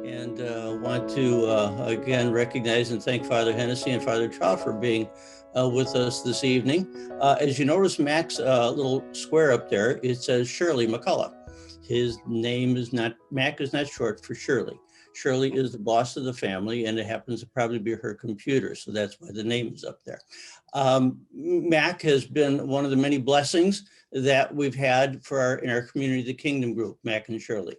and want to again recognize and thank Father Hennessy and Father Trout for being with us this evening. As you notice, Mac's little square up there, it says Shirley McCullough. His name is not, Mac is not short for Shirley. Shirley is the boss of the family, and it happens to probably be her computer, so that's why the name is up there. Mac has been one of the many blessings that we've had for in our Community of the Kingdom group, Mac and Shirley.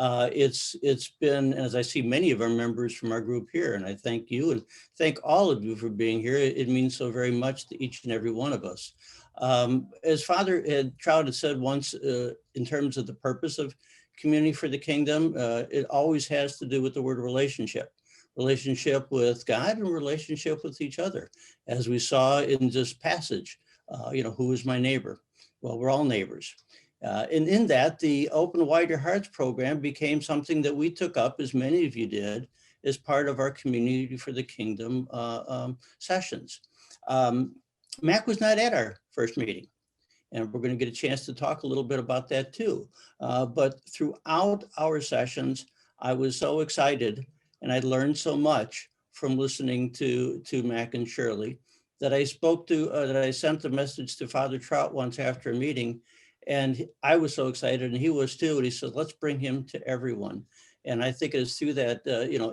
It's been, as I see many of our members from our group here, and I thank you and thank all of you for being here. It means so very much to each and every one of us. As Father Trout had said once, in terms of the purpose of Community for the Kingdom, it always has to do with the word relationship with God and relationship with each other. As we saw in this passage, who is my neighbor? Well, we're all neighbors. And in that, the Open Wide Your Hearts program became something that we took up, as many of you did, as part of our Community for the Kingdom sessions. Mac was not at our first meeting, and we're going to get a chance to talk a little bit about that too. But throughout our sessions, I was so excited, and I learned so much from listening to Mac and Shirley that I sent a message to Father Trout once after a meeting. And I was so excited, and he was too. And he said, let's bring him to everyone. And I think it's through that,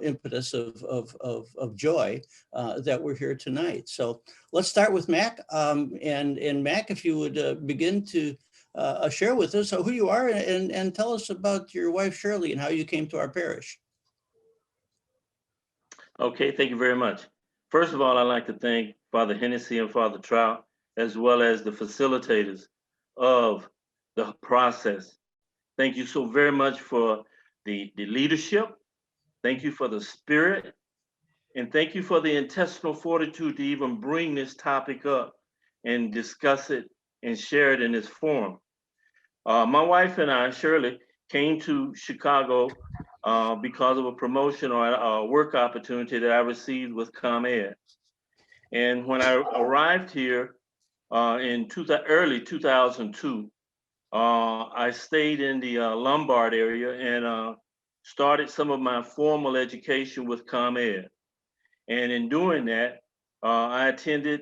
impetus of joy that we're here tonight. So let's start with Mac. And Mac, if you would begin to share with us who you are and tell us about your wife, Shirley, and how you came to our parish. Okay, thank you very much. First of all, I'd like to thank Father Hennessy and Father Trout, as well as the facilitators of the process. Thank you so very much for the leadership. Thank you for the spirit. And thank you for the intestinal fortitude to even bring this topic up and discuss it and share it in this forum. My wife and I, Shirley, came to Chicago because of a promotion or a work opportunity that I received with ComEd. And when I arrived here in early 2002, I stayed in the Lombard area and started some of my formal education with ComEd. And in doing that, I attended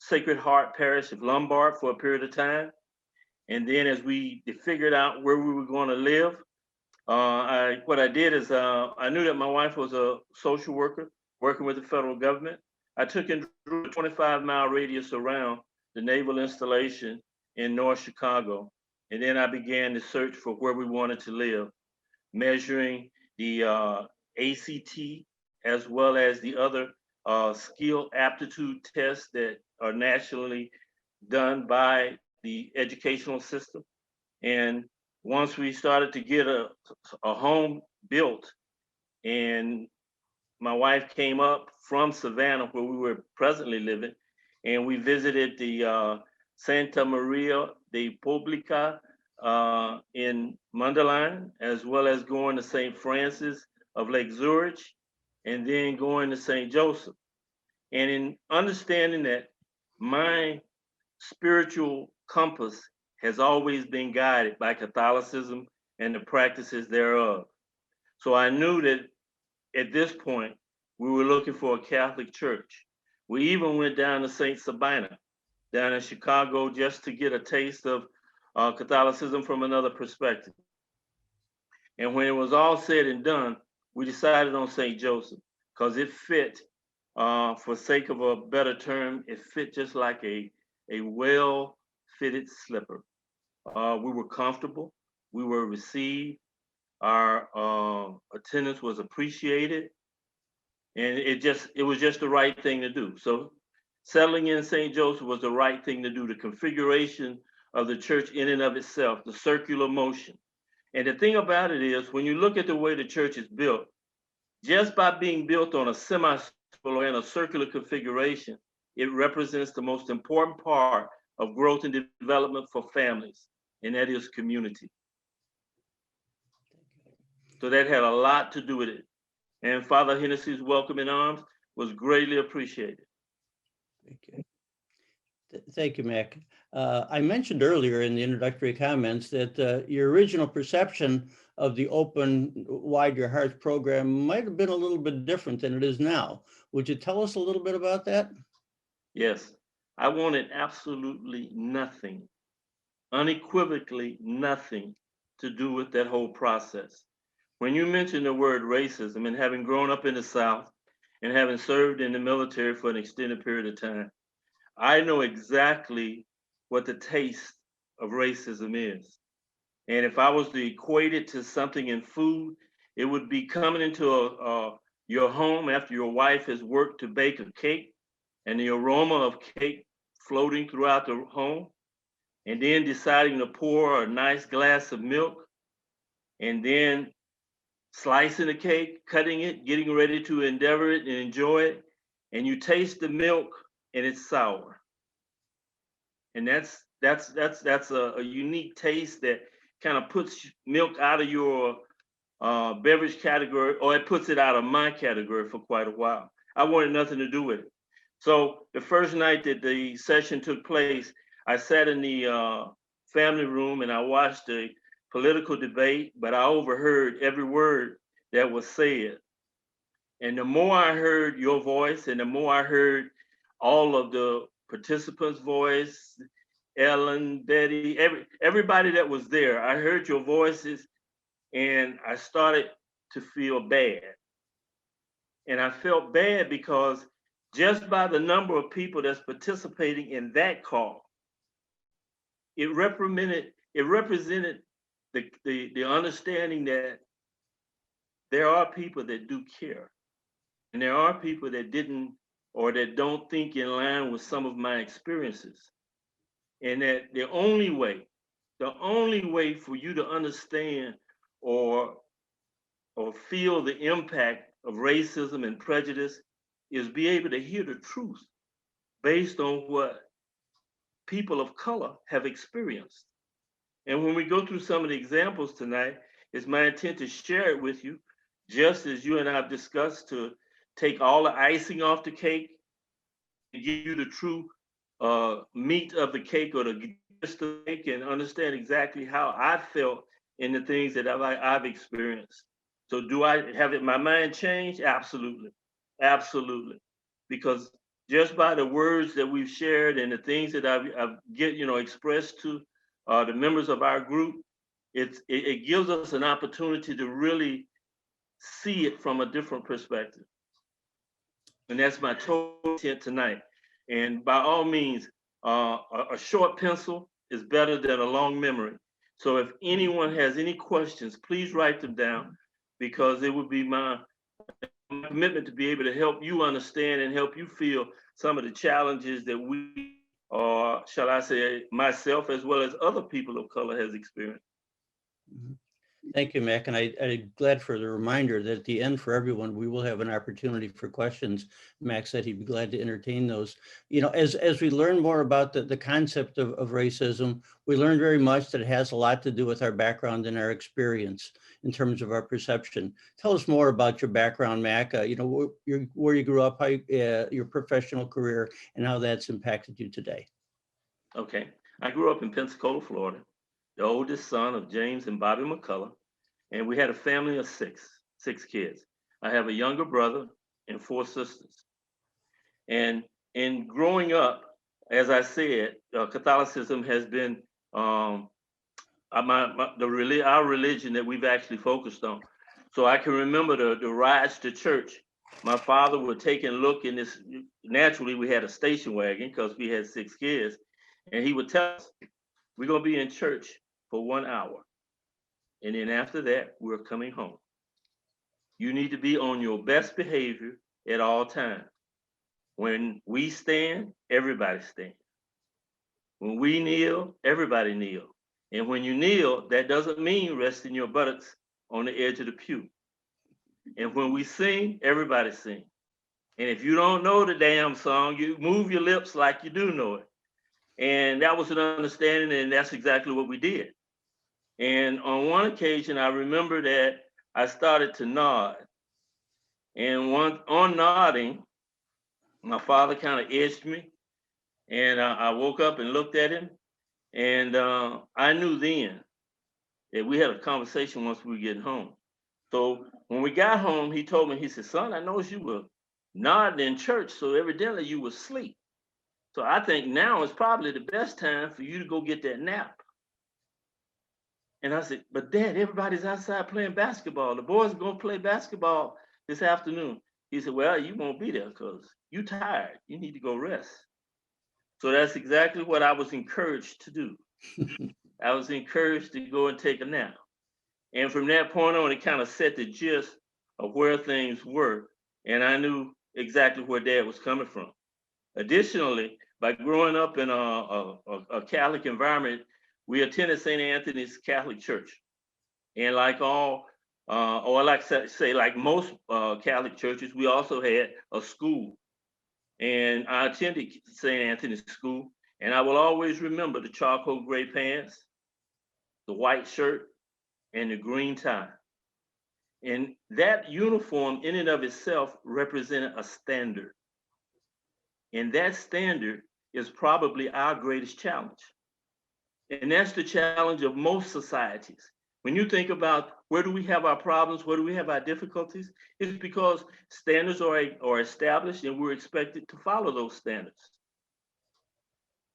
Sacred Heart Parish of Lombard for a period of time. And then as we figured out where we were going to live, what I did is I knew that my wife was a social worker working with the federal government. I took and drew a 25-mile radius around the naval installation in North Chicago. And then I began to search for where we wanted to live, measuring the ACT as well as the other skill aptitude tests that are nationally done by the educational system. And once we started to get a home built, and my wife came up from Savannah, where we were presently living, and we visited the Santa Maria de Publica in Mundelein, as well as going to St. Francis of Lake Zurich, and then going to St. Joseph. And in understanding that my spiritual compass has always been guided by Catholicism and the practices thereof. So I knew that at this point, we were looking for a Catholic church. We even went down to St. Sabina, down in Chicago, just to get a taste of Catholicism from another perspective. And when it was all said and done, we decided on St. Joseph because it fit, for sake of a better term, it fit just like a well-fitted slipper. We were comfortable, we were received, our attendance was appreciated, and it was just the right thing to do. So settling in St. Joseph was the right thing to do. The configuration of the church in and of itself, the circular motion. And the thing about it is, when you look at the way the church is built, just by being built on a semicircle or in a circular configuration, it represents the most important part of growth and development for families, and that is community. So that had a lot to do with it. And Father Hennessy's welcoming arms was greatly appreciated. Thank you, Mac. I mentioned earlier in the introductory comments that your original perception of the Open Wide Your Heart program might have been a little bit different than it is now. Would you tell us a little bit about that? Yes, I wanted absolutely nothing, unequivocally nothing to do with that whole process. When you mention the word racism, and having grown up in the South and having served in the military for an extended period of time, I know exactly what the taste of racism is. And if I was to equate it to something in food, it would be coming into your home after your wife has worked to bake a cake and the aroma of cake floating throughout the home, and then deciding to pour a nice glass of milk, and then slicing the cake, cutting it, getting ready to endeavor it and enjoy it, and you taste the milk and it's sour. And that's a unique taste that kind of puts milk out of your beverage category, or it puts it out of my category for quite a while. I wanted nothing to do with it. So the first night that the session took place, I sat in the family room and I watched the political debate, but I overheard every word that was said. And the more I heard your voice and the more I heard all of the participants' voice, Ellen, Betty, everybody that was there, I heard your voices and I started to feel bad. And I felt bad because just by the number of people that's participating in that call, it represented the understanding that there are people that do care. And there are people that didn't or that don't think in line with some of my experiences. And that the only way for you to understand or feel the impact of racism and prejudice is be able to hear the truth based on what people of color have experienced. And when we go through some of the examples tonight, it's my intent to share it with you, just as you and I have discussed, to take all the icing off the cake and give you the true meat of the cake, or the gist of the cake, and understand exactly how I felt in the things that I've experienced. So do I have my mind changed? Absolutely. Absolutely. Because just by the words that we've shared and the things that I've expressed to the members of our group, it gives us an opportunity to really see it from a different perspective. And that's my total intent tonight. And by all means, a short pencil is better than a long memory. So if anyone has any questions, please write them down, because it would be my commitment to be able to help you understand and help you feel some of the challenges that we, or shall I say, myself as well as other people of color has experienced. Thank you, Mac. And I'm glad for the reminder that at the end, for everyone, we will have an opportunity for questions. Mac said he'd be glad to entertain those. As we learn more about the concept of racism, we learn very much that it has a lot to do with our background and our experience in terms of our perception. Tell us more about your background, Mac. Where you grew up, your professional career, and how that's impacted you today. Okay. I grew up in Pensacola, Florida, the oldest son of James and Bobby McCullough, and we had a family of six kids. I have a younger brother and 4 sisters. And in growing up, as I said, Catholicism has been our religion that we've actually focused on. So I can remember the rides to church. My father would take and look in this. Naturally, we had a station wagon because we had 6 kids, and he would tell us, "We're gonna be in church for 1 hour, and then after that, we're coming home. You need to be on your best behavior at all times. When we stand, everybody stands. When we kneel, everybody kneel. And when you kneel, that doesn't mean resting your buttocks on the edge of the pew. And when we sing, everybody sing. And if you don't know the damn song, you move your lips like you do know it." And that was an understanding, and that's exactly what we did. And on one occasion, I remember that I started to nod. And on nodding, my father kind of edged me, and I woke up and looked at him, And I knew then that we had a conversation once we were getting home. So when we got home, he told me, he said, son, I noticed you were nodding in church, so evidently you were asleep. So I think now is probably the best time for you to go get that nap. And I said, but Dad, everybody's outside playing basketball. The boys are going to play basketball this afternoon. He said, well, you won't be there because you're tired. You need to go rest. So that's exactly what I was encouraged to do. I was encouraged to go and take a nap. And from that point on, it kind of set the gist of where things were. And I knew exactly where Dad was coming from. Additionally, by growing up in a Catholic environment, we attended St. Anthony's Catholic Church. And like all, or like say, like most Catholic churches, we also had a school. And I attended St. Anthony's School. And I will always remember the charcoal gray pants, the white shirt, and the green tie. And that uniform in and of itself represented a standard. And that standard is probably our greatest challenge. And that's the challenge of most societies. When you think about where do we have our problems, where do we have our difficulties, it's because standards are established and we're expected to follow those standards.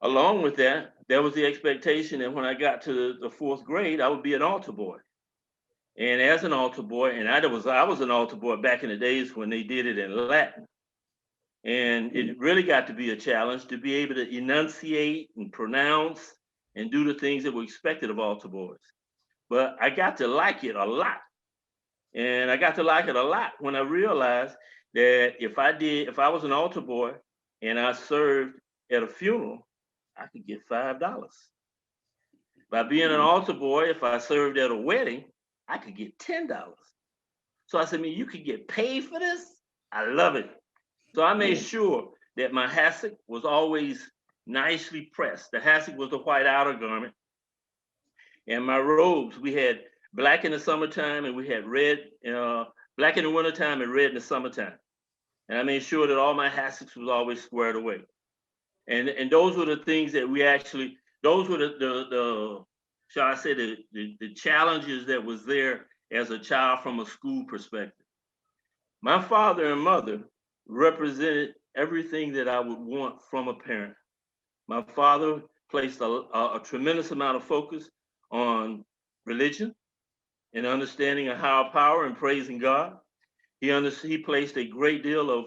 Along with that, there was the expectation that when I got to the fourth grade, I would be an altar boy. And as an altar boy, and I was an altar boy back in the days when they did it in Latin. And it really got to be a challenge to be able to enunciate and pronounce and do the things that were expected of altar boys. But I got to like it a lot. And I got to like it a lot when I realized that if I was an altar boy and I served at a funeral, I could get $5. By being an altar boy, if I served at a wedding, I could get $10. So I said, man, you could get paid for this? I love it. So I made sure that my hassock was always nicely pressed. The hassock was the white outer garment. And my robes, we had black in the summertime and we had red, black in the wintertime and red in the summertime. And I made sure that all my hassocks was always squared away. And those were the things that we actually, those were the shall I say, the challenges that was there as a child from a school perspective. My father and mother represented everything that I would want from a parent. My father placed a tremendous amount of focus on religion and understanding a higher power and praising God. He placed a great deal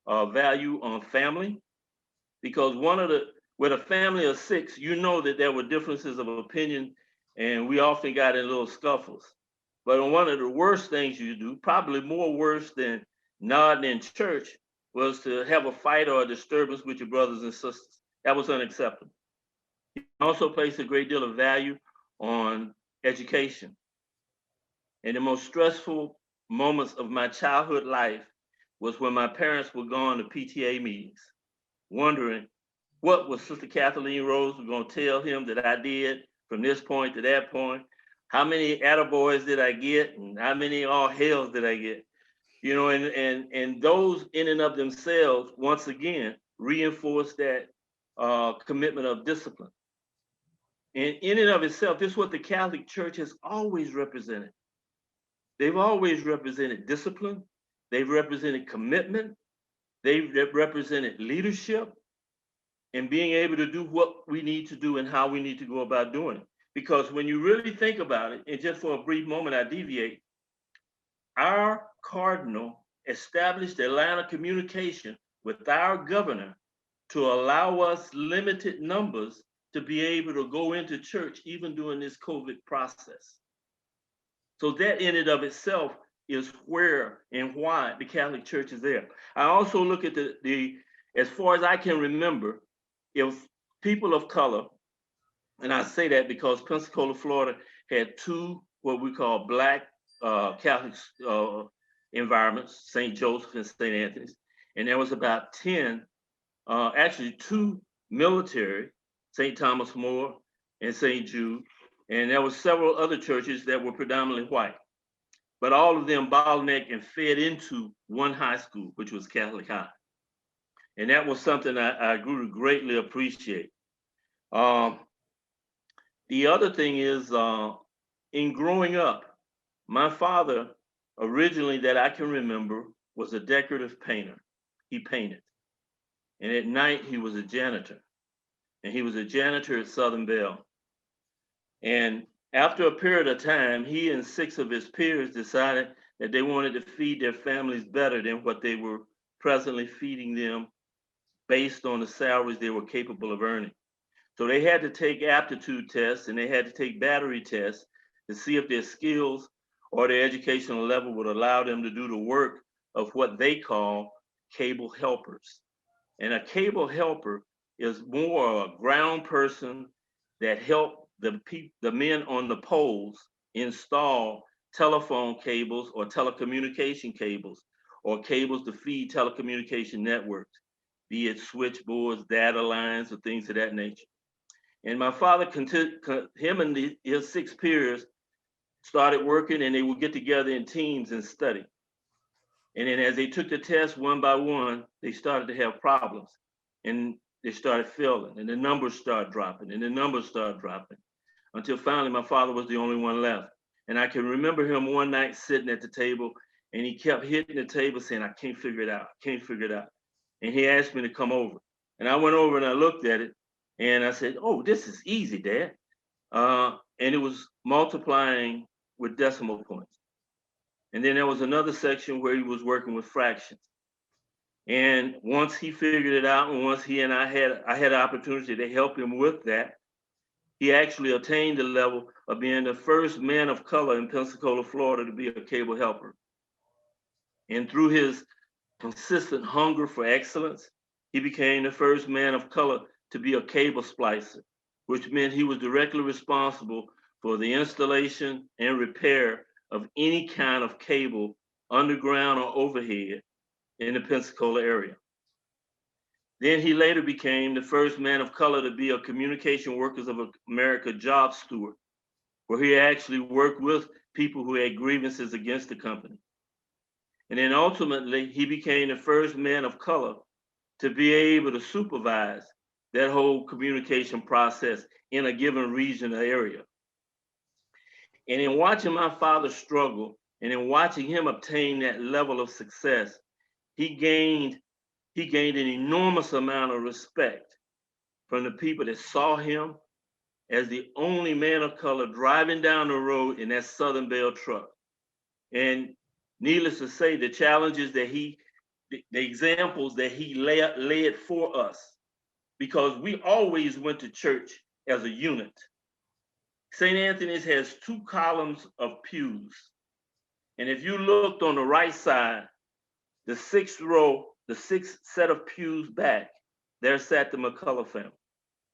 of value on family, because with a family of six, you know that there were differences of opinion and we often got in little scuffles. But one of the worst things you do, probably more worse than nodding in church, was to have a fight or a disturbance with your brothers and sisters. That was unacceptable. He also placed a great deal of value on education. And the most stressful moments of my childhood life was when my parents would go on to PTA meetings, wondering what was Sister Kathleen Rose was going to tell him that I did from this point to that point. How many attaboys did I get, and how many all hails did I get? You know, and those in and of themselves, once again, reinforce that commitment of discipline. And in and of itself, this is what the Catholic Church has always represented. They've always represented discipline. They've represented commitment. They've represented leadership and being able to do what we need to do and how we need to go about doing it. Because when you really think about it, and just for a brief moment, I deviate, our cardinal established a line of communication with our governor to allow us limited numbers to be able to go into church even during this COVID process. So that in and of itself is where and why the Catholic Church is there. I also look at the as far as I can remember, if people of color, and I say that because Pensacola, Florida had two what we call Black Catholic environments, St. Joseph and St. Anthony's, and there was about 10, actually two military, St. Thomas More and St. Jude, and there were several other churches that were predominantly white, but all of them bottlenecked and fed into one high school, which was Catholic High. And that was something I grew to greatly appreciate. The other thing is, in growing up, my father, originally that I can remember, was a decorative painter. He painted. And at night, he was a janitor. And he was a janitor at Southern Bell. And after a period of time, he and 6 of his peers decided that they wanted to feed their families better than what they were presently feeding them based on the salaries they were capable of earning. So they had to take aptitude tests and they had to take battery tests to see if their skills or their educational level would allow them to do the work of what they call cable helpers. And a cable helper is more a ground person that help the men on the poles install telephone cables or telecommunication cables or cables to feed telecommunication networks, be it switchboards, data lines, or things of that nature. And my father, him and his 6 peers started working, and they would get together in teams and study. And then as they took the test one by one, they started to have problems, and they started failing, and the numbers started dropping, and the numbers started dropping, until finally my father was the only one left. And I can remember him one night sitting at the table, and he kept hitting the table saying, "I can't figure it out, I can't figure it out." And he asked me to come over. And I went over and I looked at it, and I said, "Oh, this is easy, Dad." And it was multiplying with decimal points. And then there was another section where he was working with fractions. And once he figured it out, and once he and I had an opportunity to help him with that, he actually attained the level of being the first man of color in Pensacola, Florida, to be a cable helper. And through his consistent hunger for excellence, he became the first man of color to be a cable splicer, which meant he was directly responsible for the installation and repair of any kind of cable, underground or overhead, in the Pensacola area. Then he later became the first man of color to be a Communication Workers of America job steward, where he actually worked with people who had grievances against the company. And then ultimately, he became the first man of color to be able to supervise that whole communication process in a given region or area. And in watching my father struggle and in watching him obtain that level of success, he gained an enormous amount of respect from the people that saw him as the only man of color driving down the road in that Southern Bell truck. And needless to say, the challenges that the examples that he laid for us, because we always went to church as a unit. St. Anthony's has 2 columns of pews. And if you looked on the right side, the 6th row, the 6th set of pews back, there sat the McCullough family.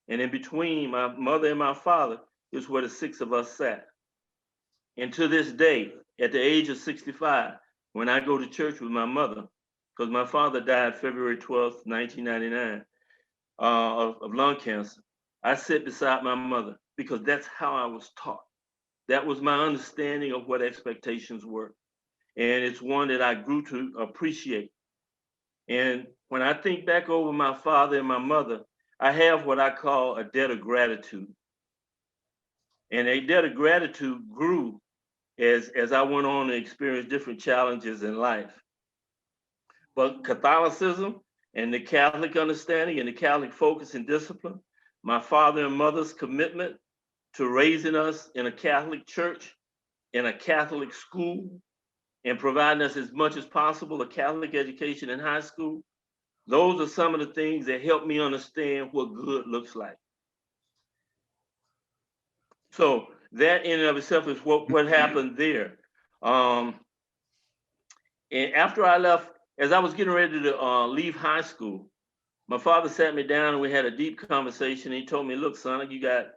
And in between my mother and my father is where the 6 of us sat. And to this day, at the age of 65, when I go to church with my mother, because my father died February 12th, 1999, of lung cancer, I sit beside my mother because that's how I was taught. That was my understanding of what expectations were. And it's one that I grew to appreciate. And when I think back over my father and my mother, I have what I call a debt of gratitude. And a debt of gratitude grew as I went on to experience different challenges in life. But Catholicism and the Catholic understanding and the Catholic focus and discipline, my father and mother's commitment to raising us in a Catholic church, in a Catholic school, and providing us as much as possible a Catholic education in high school, those are some of the things that help me understand what good looks like. So that in and of itself is what happened there. And after I left, as I was getting ready to leave high school, my father sat me down and we had a deep conversation. He told me, "Look, son, you got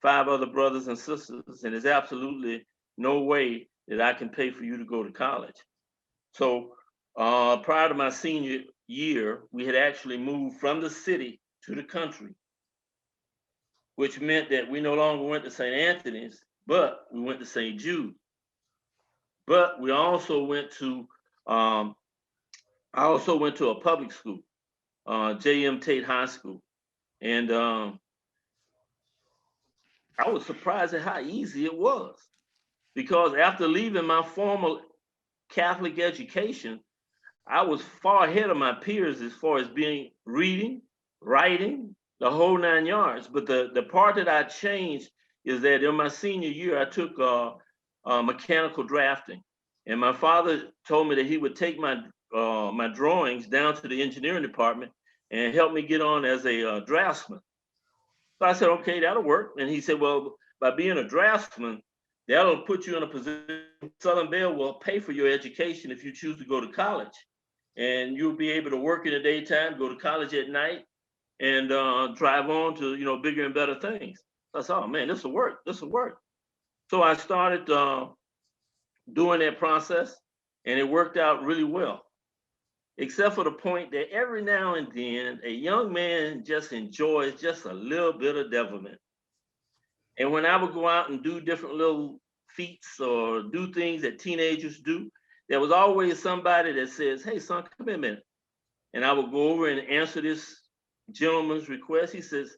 5 other brothers and sisters, and there's absolutely no way that I can pay for you to go to college." So prior to my senior year, we had actually moved from the city to the country, which meant that we no longer went to St. Anthony's, but we went to St. Jude. But we also went to, I also went to a public school, J.M. Tate High School. And I was surprised at how easy it was, because after leaving my formal Catholic education, I was far ahead of my peers as far as being reading, writing, the whole 9 yards. But the part that I changed is that in my senior year, I took mechanical drafting, and my father told me that he would take my drawings down to the engineering department and help me get on as a draftsman. So I said, okay, that'll work. And he said, well, by being a draftsman, that'll put you in a position. Southern Bell will pay for your education if you choose to go to college, and you'll be able to work in the daytime, go to college at night, and drive on to bigger and better things. I said, oh man, this will work. This will work. So I started doing that process, and it worked out really well, except for the point that every now and then a young man just enjoys just a little bit of devilment. And when I would go out and do different little feats or do things that teenagers do, there was always somebody that says, hey son, come here a minute. And I would go over and answer this gentleman's request. He says,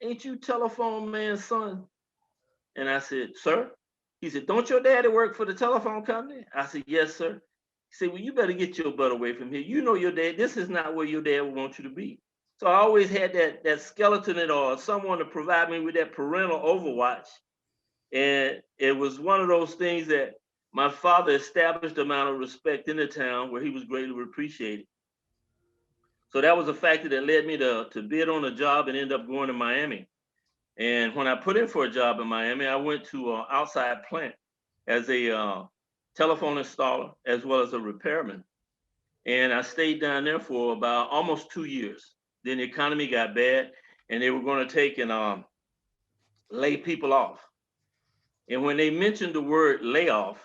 ain't you telephone man's son? And I said, sir? He said, don't your daddy work for the telephone company? I said, yes, sir. He said, well, you better get your butt away from here. You know your dad, this is not where your dad would want you to be. So I always had that skeleton in, or someone to provide me with that parental overwatch. And it was one of those things that my father established the amount of respect in the town where he was greatly appreciated. So that was a factor that led me to bid on a job and end up going to Miami. And when I put in for a job in Miami, I went to an outside plant as a telephone installer as well as a repairman. And I stayed down there for about almost 2 years. Then the economy got bad, and they were going to take and lay people off. And when they mentioned the word layoff,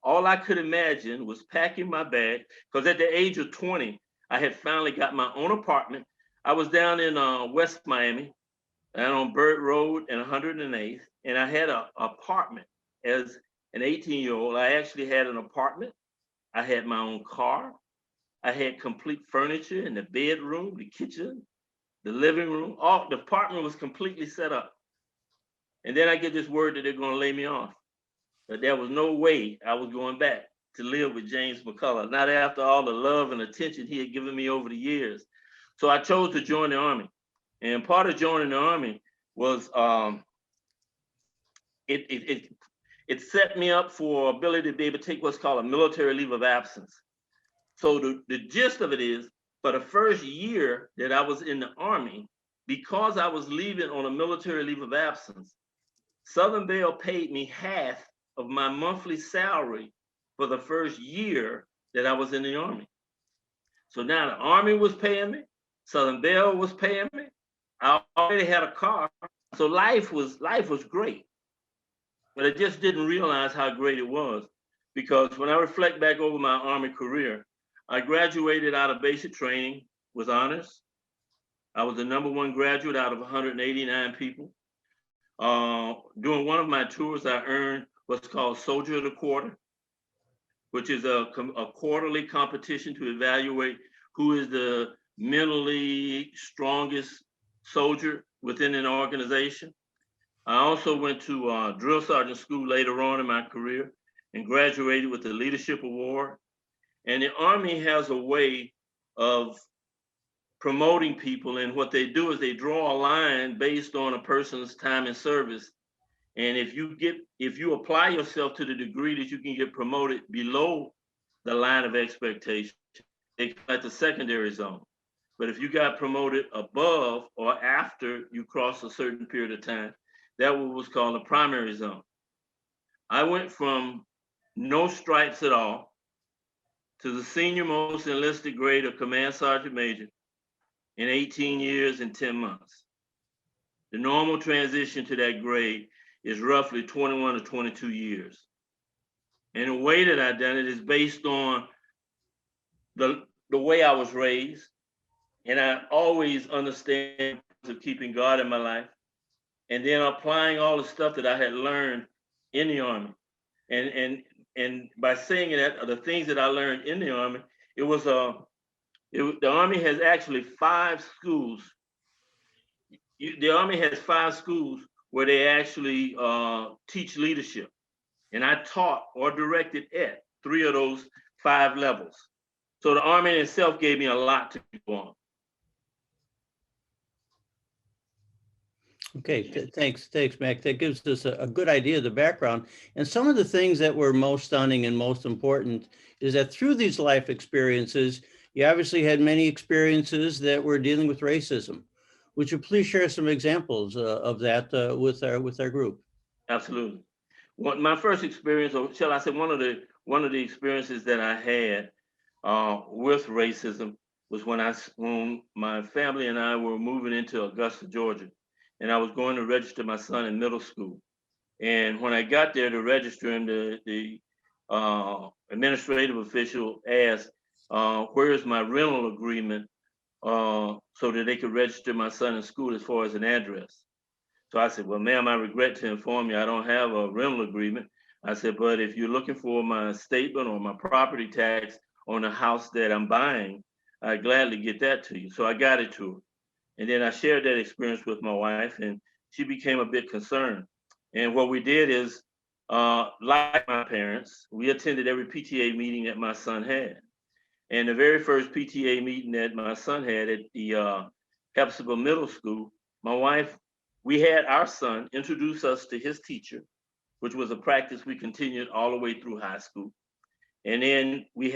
all I could imagine was packing my bag, because at the age of 20, I had finally got my own apartment. I was down in West Miami, down on Bird Road and 108th, and I had an apartment. As an 18-year-old, I actually had an apartment. I had my own car. I had complete furniture in the bedroom, the kitchen, the living room. All the apartment was completely set up. And then I get this word that they're going to lay me off. But there was no way I was going back to live with James McCullough, not after all the love and attention he had given me over the years. So I chose to join the Army. And part of joining the Army was it set me up for ability to be able to take what's called a military leave of absence. So the gist of it is, for the first year that I was in the Army, because I was leaving on a military leave of absence, Southern Bell paid me half of my monthly salary for the first year that I was in the Army. So now the Army was paying me, Southern Bell was paying me. I already had a car, so life was great. But I just didn't realize how great it was, because when I reflect back over my Army career, I graduated out of basic training with honors. I was the #1 graduate out of 189 people. During one of my tours, I earned what's called Soldier of the Quarter, which is a quarterly competition to evaluate who is the mentally strongest soldier within an organization. I also went to drill sergeant school later on in my career and graduated with the Leadership Award. And the Army has a way of promoting people, and what they do is they draw a line based on a person's time in service. And if you apply yourself to the degree that you can get promoted below the line of expectation, they call it the secondary zone. But if you got promoted above or after you cross a certain period of time, that was called the primary zone. I went from no stripes at all to the senior most enlisted grade of Command Sergeant Major in 18 years and 10 months. The normal transition to that grade is roughly 21 to 22 years. And the way that I've done it is based on the way I was raised. And I always understand of keeping God in my life, and then applying all the stuff that I had learned in the Army. And by saying that, the things that I learned in the Army, the Army has actually 5 schools. The Army has 5 schools where they actually teach leadership. And I taught or directed at 3 of those 5 levels. So the Army in itself gave me a lot to go on. Okay, thanks, Mac. That gives us a good idea of the background. And some of the things that were most stunning and most important is that through these life experiences, you obviously had many experiences that were dealing with racism. Would you please share some examples of that with our group? Absolutely. My first experience, or shall I say, one of the experiences that I had with racism was when my family and I were moving into Augusta, Georgia, and I was going to register my son in middle school. And when I got there to register him, the administrative official asked, "Where is my rental agreement so that they could register my son in school as far as an address?" So I said, "Well, ma'am, I regret to inform you I don't have a rental agreement." I said, "But if you're looking for my statement or my property tax on the house that I'm buying, I'd gladly get that to you." So I got it to her. And then I shared that experience with my wife, and she became a bit concerned. And what we did is, like my parents, we attended every PTA meeting that my son had. And the very first PTA meeting that my son had at the Hepzibah Middle School, my wife, we had our son introduce us to his teacher, which was a practice we continued all the way through high school. And then we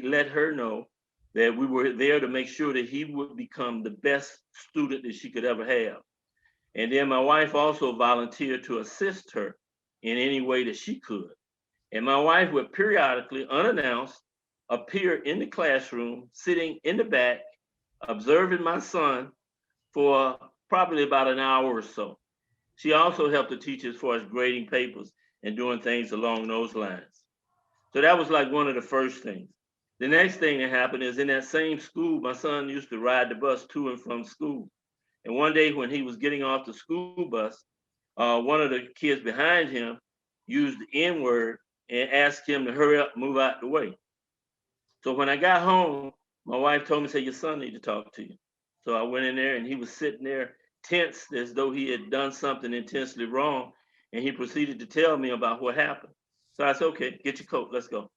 let her know that we were there to make sure that he would become the best student that she could ever have. And then my wife also volunteered to assist her in any way that she could. And my wife would periodically, unannounced, appear in the classroom, sitting in the back, observing my son for probably about an hour or so. She also helped the teacher as far as grading papers and doing things along those lines. So that was like one of the first things. The next thing that happened is in that same school, my son used to ride the bus to and from school. And one day when he was getting off the school bus, one of the kids behind him used the N-word and asked him to hurry up, move out the way. So when I got home, my wife told me, say, "Your son need to talk to you." So I went in there and he was sitting there tense as though he had done something intensely wrong. And he proceeded to tell me about what happened. So I said, "Okay, get your coat, let's go."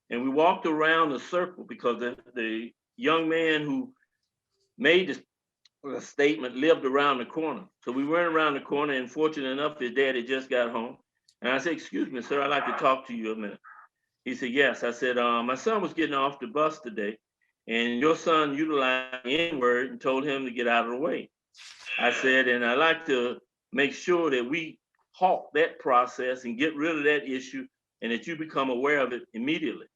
And we walked around the circle because the young man who made the statement lived around the corner. So we went around the corner, and fortunate enough, his dad had just got home. And I said, "Excuse me, sir, I'd like to talk to you a minute." He said, "Yes." I said, "My son was getting off the bus today, and your son utilized the N-word and told him to get out of the way." I said, "And I'd like to make sure that we halt that process and get rid of that issue and that you become aware of it immediately."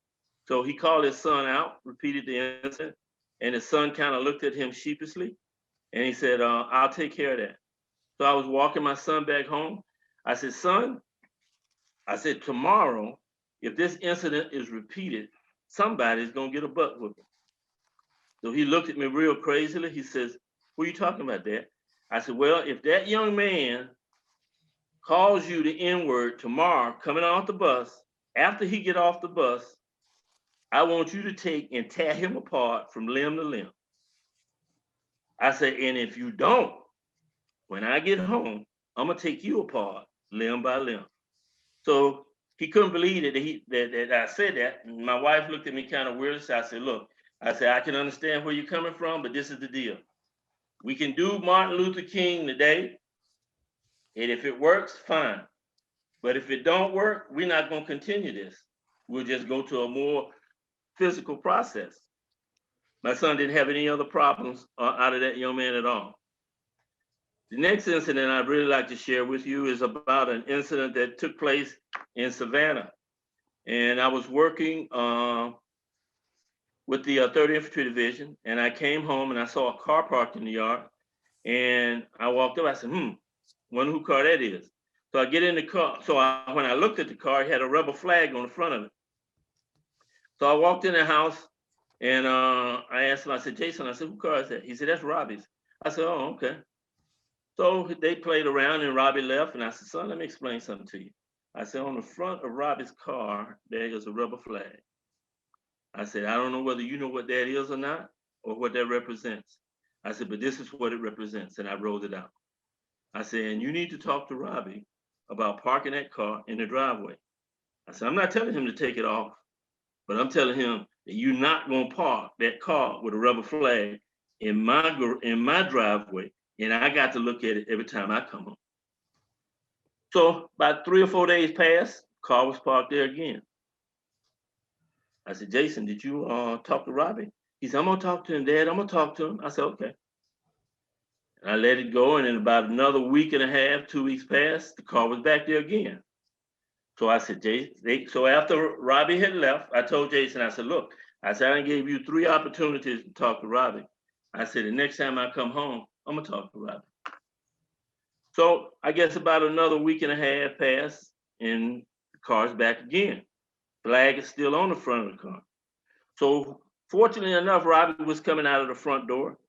So he called his son out, repeated the incident, and his son kind of looked at him sheepishly, and he said, "I'll take care of that." So I was walking my son back home. I said, "Son," I said, "tomorrow, if this incident is repeated, somebody's gonna get a butt whipping." So he looked at me real crazily. He says, "What are you talking about, Dad?" I said, "Well, if that young man calls you the N-word tomorrow coming off the bus, after he get off the bus, I want you to take and tear him apart from limb to limb." I said, "And if you don't, when I get home, I'm gonna take you apart limb by limb." So he couldn't believe that I said that. And my wife looked at me kind of weird. So I said, "Look," I said, "I can understand where you're coming from, but this is the deal. We can do Martin Luther King today, and if it works, fine. But if it don't work, we're not gonna continue this. We'll just go to a more physical process." My son didn't have any other problems out of that young man at all. The next incident I'd really like to share with you is about an incident that took place in Savannah. And I was working with the 3rd Infantry Division, and I came home and I saw a car parked in the yard. And I walked up, I said, wonder who car that is. So I get in the car. So when I looked at the car, it had a rebel flag on the front of it. So I walked in the house and I asked him, I said, "Jason," I said, "who car is that?" He said, "That's Robbie's." I said, "Oh, okay." So they played around and Robbie left. And I said, "Son, let me explain something to you." I said, "On the front of Robbie's car, there is a rebel flag." I said, "I don't know whether you know what that is or not, or what that represents." I said, "But this is what it represents." And I rolled it out. I said, and you need to talk to Robbie about parking that car in the driveway. I said, I'm not telling him to take it off, but I'm telling him that you're not gonna park that car with a rubber flag in my driveway, and I got to look at it every time I come home. So about 3 or 4 days passed, car was parked there again. I said, Jason, did you talk to Robbie? He said, I'm gonna talk to him, Dad. I'm gonna talk to him. I said, okay. And I let it go, and in about another week and a half, 2 weeks passed, the car was back there again. So I said, Jason, so after Robbie had left, I told Jason, I said, look, I said, I gave you 3 opportunities to talk to Robbie. I said, the next time I come home, I'm gonna talk to Robbie. So I guess about another week and a half passed, and the car's back again. Flag is still on the front of the car. So fortunately enough, Robbie was coming out of the front door.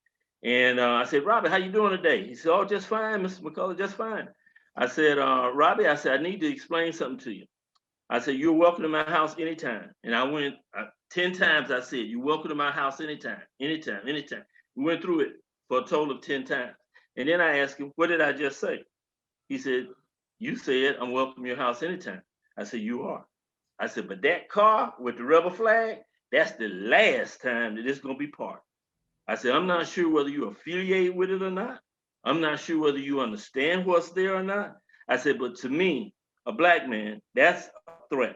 And I said, Robbie, how you doing today? He said, oh, just fine, Mr. McCullough, just fine. I said, Robbie, I said, I need to explain something to you. I said, you're welcome to my house anytime. And I went 10 times, I said, you're welcome to my house anytime, anytime, anytime. We went through it for a total of 10 times. And then I asked him, what did I just say? He said, you said, I'm welcome to your house anytime. I said, you are. I said, but that car with the rubber flag, that's the last time that it's gonna be parked. I said, I'm not sure whether you're affiliated with it or not. I'm not sure whether you understand what's there or not. I said, but to me, a Black man, that's a threat.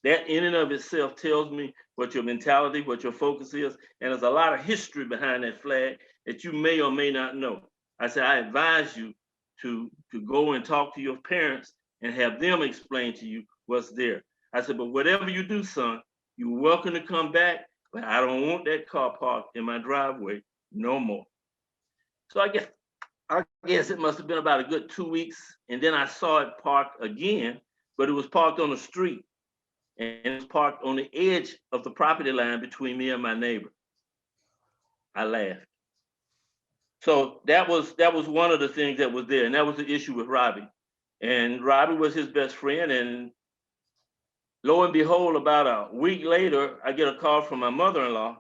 That in and of itself tells me what your mentality, what your focus is. And there's a lot of history behind that flag that you may or may not know. I said, I advise you to go and talk to your parents and have them explain to you what's there. I said, but whatever you do, son, you're welcome to come back, but I don't want that car parked in my driveway no more. So I guess it must have been about a good 2 weeks. And then I saw it parked again, but it was parked on the street. And it was parked on the edge of the property line between me and my neighbor. I laughed. So that was one of the things that was there. And that was the issue with Robbie. And Robbie was his best friend. And lo and behold, about a week later, I get a call from my mother-in-law.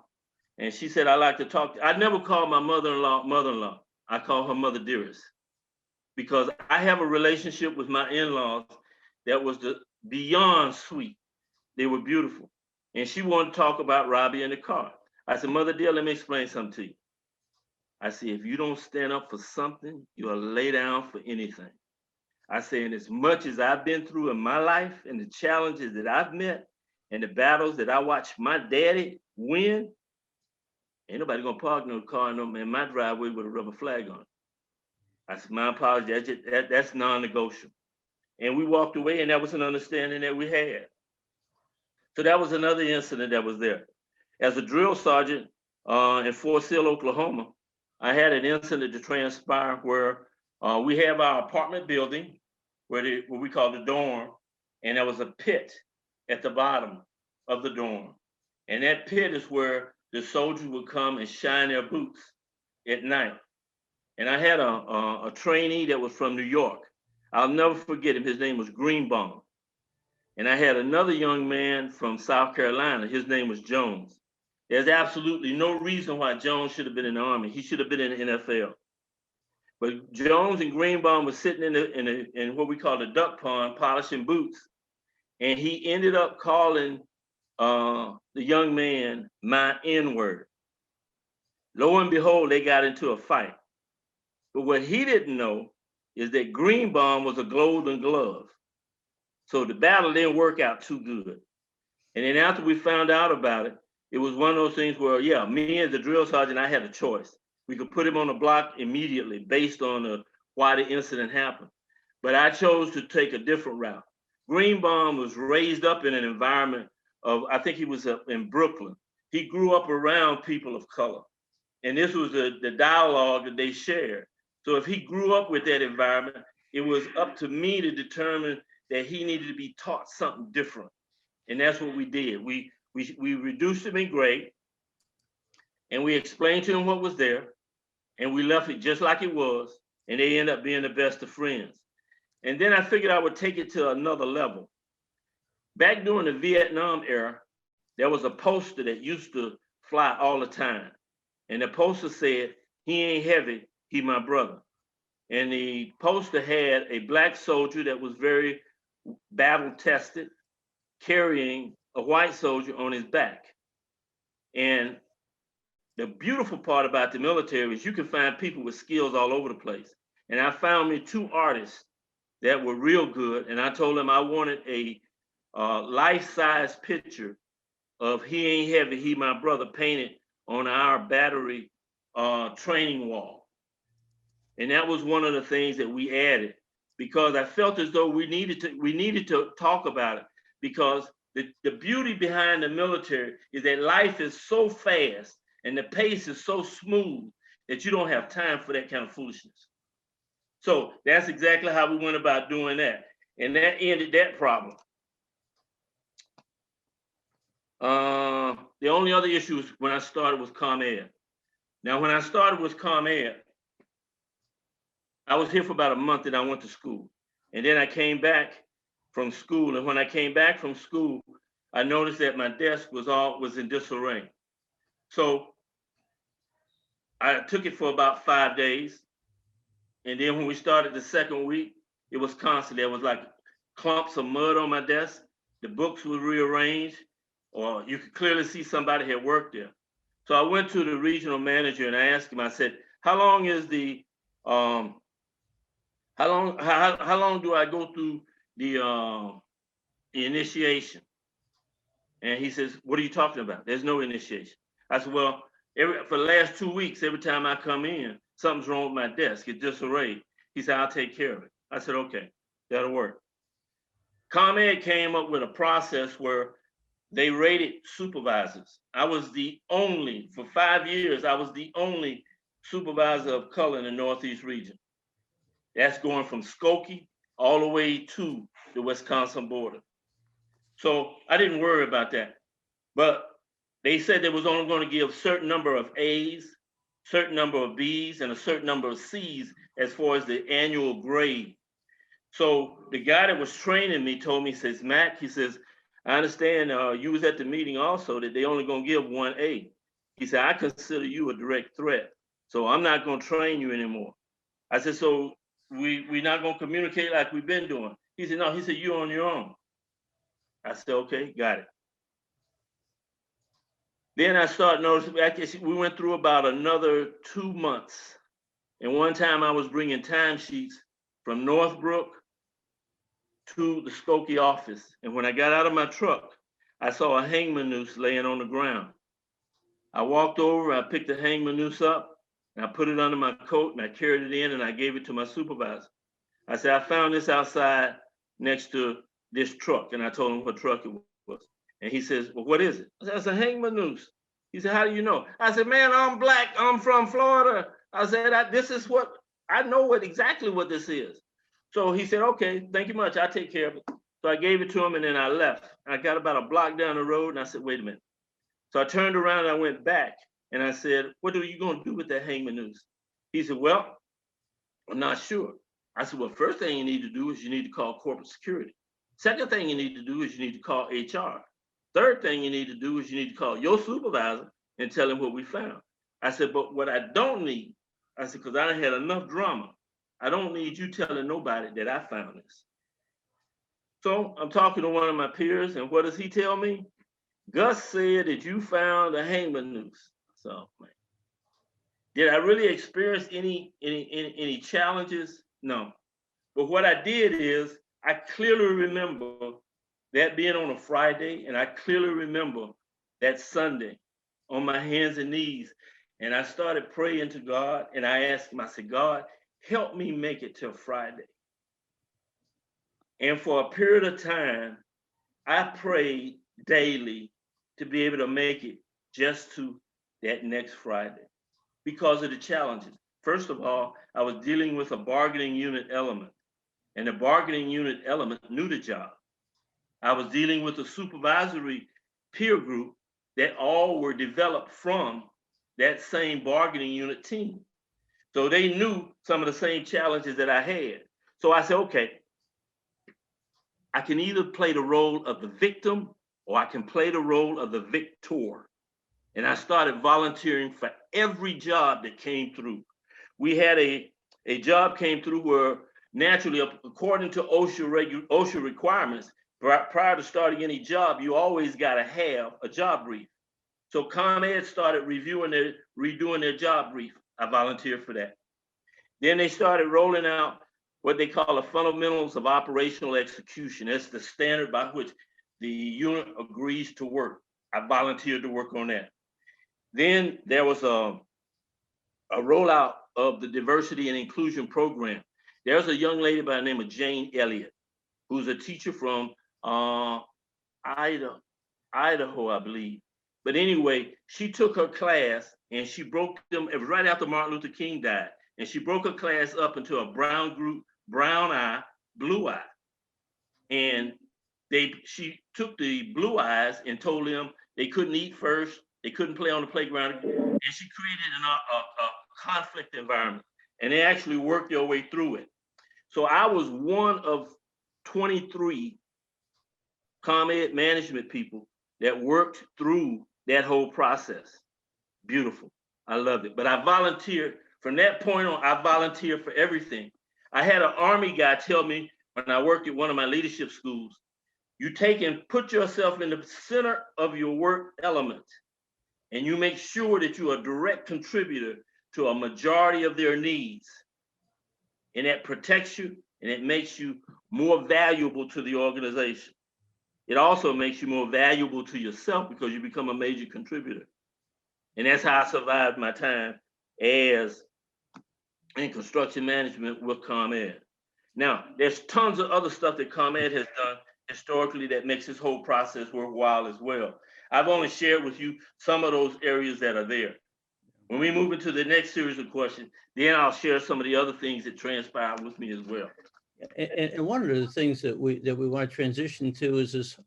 And she said, I'd like to talk. I never called my mother-in-law. I call her Mother Dearest, because I have a relationship with my in-laws that was beyond sweet. They were beautiful. And she wanted to talk about Robbie in the car. I said, Mother dear, let me explain something to you. I said, if you don't stand up for something, you'll lay down for anything. I said, and as much as I've been through in my life and the challenges that I've met and the battles that I watched my daddy win, ain't nobody gonna park no car in my driveway with a rubber flag on it. I said, my apologies, that's non-negotiable. And we walked away, and that was an understanding that we had. So that was another incident that was there. As a drill sergeant in Fort Sill, Oklahoma, I had an incident to transpire where we have our apartment building, what we call the dorm, and there was a pit at the bottom of the dorm. And that pit is where the soldiers would come and shine their boots at night. And I had a trainee that was from New York. I'll never forget him. His name was Greenbaum. And I had another young man from South Carolina. His name was Jones. There's absolutely no reason why Jones should have been in the Army. He should have been in the NFL. But Jones and Greenbaum were sitting in what we call the duck pond, polishing boots. And he ended up calling the young man my N-word. Lo and behold, they got into a fight. But what he didn't know is that Greenbaum was a golden glove. So the battle didn't work out too good. And then after we found out about it, it was one of those things where, yeah, me as a drill sergeant, I had a choice. We could put him on the block immediately based on why the incident happened. But I chose to take a different route. Greenbaum was raised up in an environment of, I think he was in Brooklyn. He grew up around people of color. And this was the dialogue that they shared. So if he grew up with that environment, it was up to me to determine that he needed to be taught something different. And that's what we did. We reduced him in grade, and we explained to him what was there, and we left it just like it was, and they ended up being the best of friends. And then I figured I would take it to another level. Back during the Vietnam era, there was a poster that used to fly all the time. And the poster said, he ain't heavy, he my brother. and the poster had a black soldier that was very battle tested, carrying a white soldier on his back. And the beautiful part about the military is you can find people with skills all over the place. And I found me 2 artists that were real good. And I told them I wanted a life-size picture of He Ain't Heavy, He My Brother painted on our battery training wall. And that was one of the things that we added, because I felt as though we needed to talk about it, because the beauty behind the military is that life is so fast and the pace is so smooth that you don't have time for that kind of foolishness. So that's exactly how we went about doing that. And that ended that problem. The only other issue was when I started with ComEd. Now, when I started with ComEd, I was here for about a month and I went to school. And then I came back from school. And when I came back from school, I noticed that my desk was in disarray. So I took it for about 5 days. And then when we started the second week, it was constant. There was like clumps of mud on my desk. The books were rearranged, or you could clearly see somebody had worked there. So I went to the regional manager and I asked him, I said, how long is the, how long do I go through the initiation? And he says, what are you talking about? There's no initiation. I said, well, for the last 2 weeks, every time I come in, something's wrong with my desk. It's disarrayed. He said, I'll take care of it. I said, okay, that'll work. ComEd came up with a process where they rated supervisors. I was the only, for 5 years, I was the only supervisor of color in the Northeast region. That's going from Skokie all the way to the Wisconsin border. So I didn't worry about that. But they said they was only going to give a certain number of A's, certain number of B's, and a certain number of C's as far as the annual grade. So the guy that was training me told me, he says, Mac, he says, I understand you was at the meeting also that they only going to give 1 A. He said, I consider you a direct threat, so I'm not going to train you anymore. I said, so we're not going to communicate like we've been doing. He said, no, he said, you're on your own. I said, okay, got it. Then I started noticing, we went through about another 2 months. And one time I was bringing timesheets from Northbrook to the Skokie office. And when I got out of my truck, I saw a hangman noose laying on the ground. I walked over, I picked the hangman noose up, and I put it under my coat, and I carried it in, and I gave it to my supervisor. I said, I found this outside next to this truck, and I told him what truck it was. And he says, well, what is it? I said, it's a hangman noose. He said, how do you know? I said, man, I'm black, I'm from Florida. I said, I know exactly what this is. So he said, okay, thank you much, I'll take care of it. So I gave it to him and then I left. I got about a block down the road and I said, wait a minute. So I turned around and I went back and I said, what are you gonna do with that hangman noose? He said, well, I'm not sure. I said, well, first thing you need to do is you need to call corporate security. Second thing you need to do is you need to call HR. Third thing you need to do is you need to call your supervisor and tell him what we found. I said, but what I don't need, I said, because I had enough drama, I don't need you telling nobody that I found this. So I'm talking to one of my peers, and what does he tell me? Gus said that you found a hangman noose. So, man, did I really experience any challenges? No. But what I did is I clearly remember that being on a Friday, and I clearly remember that Sunday on my hands and knees. And I started praying to God, and I asked him, I said, God, help me make it till Friday. And for a period of time, I prayed daily to be able to make it just to that next Friday because of the challenges. First of all, I was dealing with a bargaining unit element, and the bargaining unit element knew the job. I was dealing with a supervisory peer group that all were developed from that same bargaining unit team. So they knew some of the same challenges that I had. So I said, okay, I can either play the role of the victim or I can play the role of the victor. And I started volunteering for every job that came through. We had a a job came through where naturally, according to OSHA requirements, prior to starting any job, you always got to have a job brief. So ComEd started redoing their job brief. I volunteered for that. Then they started rolling out what they call the fundamentals of operational execution. That's the standard by which the unit agrees to work. I volunteered to work on that. Then there was a rollout of the diversity and inclusion program. There's a young lady by the name of Jane Elliott, who's a teacher from Idaho, I believe. But anyway, she took her class and she broke them. It was right after Martin Luther King died. And she broke her class up into a brown group, brown eye, blue eye. And she took the blue eyes and told them they couldn't eat first, they couldn't play on the playground. And she created a conflict environment. And they actually worked their way through it. So I was one of 23 ComEd management people that worked through that whole process. Beautiful. I loved it. But I volunteered. From that point on, I volunteered for everything. I had an Army guy tell me when I worked at one of my leadership schools, you take and put yourself in the center of your work element, and you make sure that you are a direct contributor to a majority of their needs. And that protects you, and it makes you more valuable to the organization. It also makes you more valuable to yourself because you become a major contributor. And that's how I survived my time as in construction management with ComEd. Now, there's tons of other stuff that ComEd has done historically that makes this whole process worthwhile as well. I've only shared with you some of those areas that are there. When we move into the next series of questions, then I'll share some of the other things that transpired with me as well. And one of the things that we want to transition to is this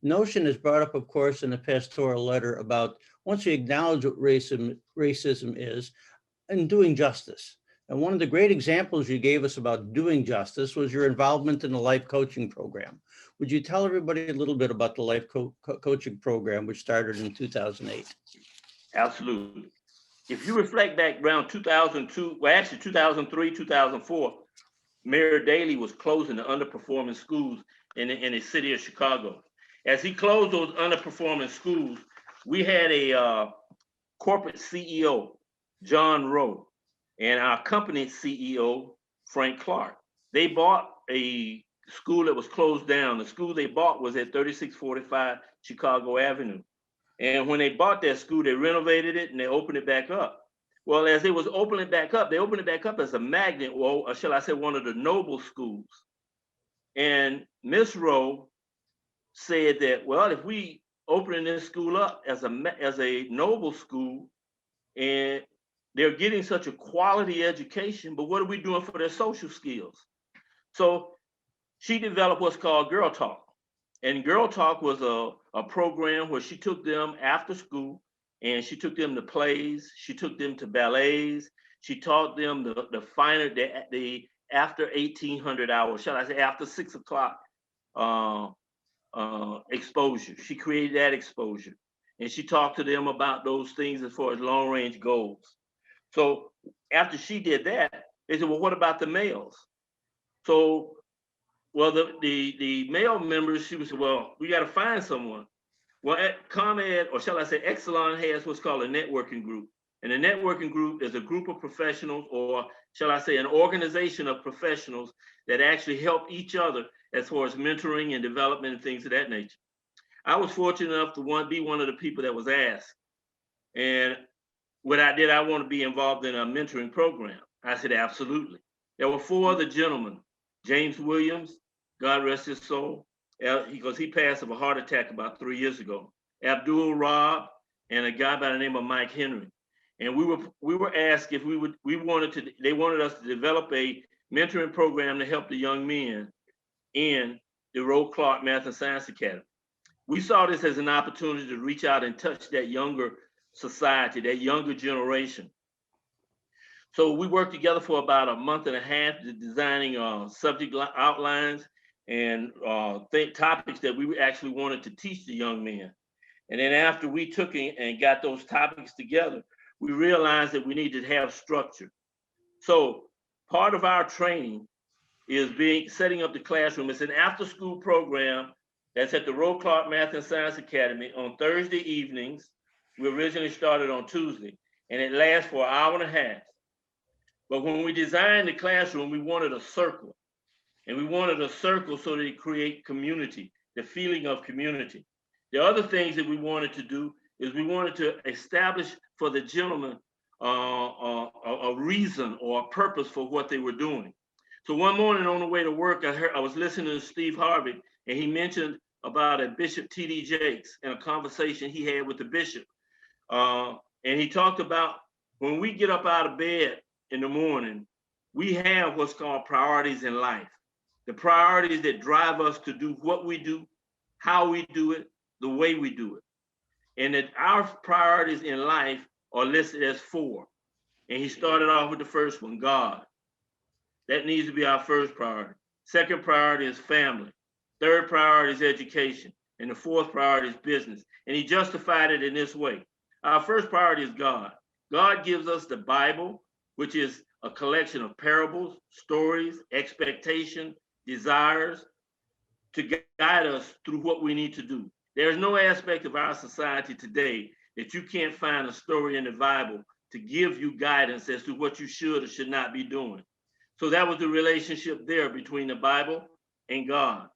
notion is brought up, of course, in the pastoral letter about once you acknowledge what racism is and doing justice. And one of the great examples you gave us about doing justice was your involvement in the life coaching program. Would you tell everybody a little bit about the life coaching program, which started in 2008? Absolutely. If you reflect back around 2002, well, actually 2003, 2004, Mayor Daley was closing the underperforming schools in the city of Chicago. As he closed those underperforming schools, we had a corporate CEO, John Rowe, and our company CEO, Frank Clark. They bought a school that was closed down. The school they bought was at 3645 Chicago Avenue. And when they bought that school, they renovated it and they opened it back up. Well, as they was opening it back up, they opened it back up as a magnet, or shall I say, one of the noble schools. And Miss Rowe said that, well, if we opening this school up as a noble school, and they're getting such a quality education, but what are we doing for their social skills? So she developed what's called Girl Talk. And Girl Talk was a program where she took them after school and she took them to plays, she took them to ballets, she taught them the finer, the after 1800 hours, shall I say, after 6 o'clock exposure. She created that exposure. And she talked to them about those things as far as long range goals. So after she did that, they said, well, what about the males? So, well, the male members, she was, well, we got to find someone. Well, at ComEd, or shall I say, Exelon has what's called a networking group. And a networking group is a group of professionals, or shall I say, an organization of professionals that actually help each other as far as mentoring and development and things of that nature. I was fortunate enough to be one of the people that was asked. And what I did, I want to be involved in a mentoring program. I said, absolutely. There were 4 other gentlemen, James Williams, God rest his soul, because he passed of a heart attack about 3 years ago, Abdul Rob, and a guy by the name of Mike Henry. And we were asked if they wanted us to develop a mentoring program to help the young men in the Roe Clark Math and Science Academy. We saw this as an opportunity to reach out and touch that younger society, that younger generation. So we worked together for about a month and a half, designing subject outlines and topics that we actually wanted to teach the young men. And then after we took and got those topics together, we realized that we needed to have structure. So part of our training is setting up the classroom. It's an after-school program that's at the Roe Clark Math and Science Academy on Thursday evenings. We originally started on Tuesday, and it lasts for an hour and a half. But when we designed the classroom, we wanted a circle. And we wanted a circle so that it create community, the feeling of community. The other things that we wanted to do is we wanted to establish for the gentleman a reason or a purpose for what they were doing. So one morning on the way to work, I was listening to Steve Harvey, and he mentioned about a Bishop T.D. Jakes and a conversation he had with the bishop. And he talked about when we get up out of bed in the morning, we have what's called priorities in life. The priorities that drive us to do what we do, how we do it, the way we do it. And that our priorities in life are listed as 4. And he started off with the first one, God. That needs to be our first priority. Second priority is family. Third priority is education. And the fourth priority is business. And he justified it in this way. Our first priority is God. God gives us the Bible, which is a collection of parables, stories, expectation, desires to guide us through what we need to do. There's no aspect of our society today that you can't find a story in the Bible to give you guidance as to what you should or should not be doing. So that was the relationship there between the Bible and God.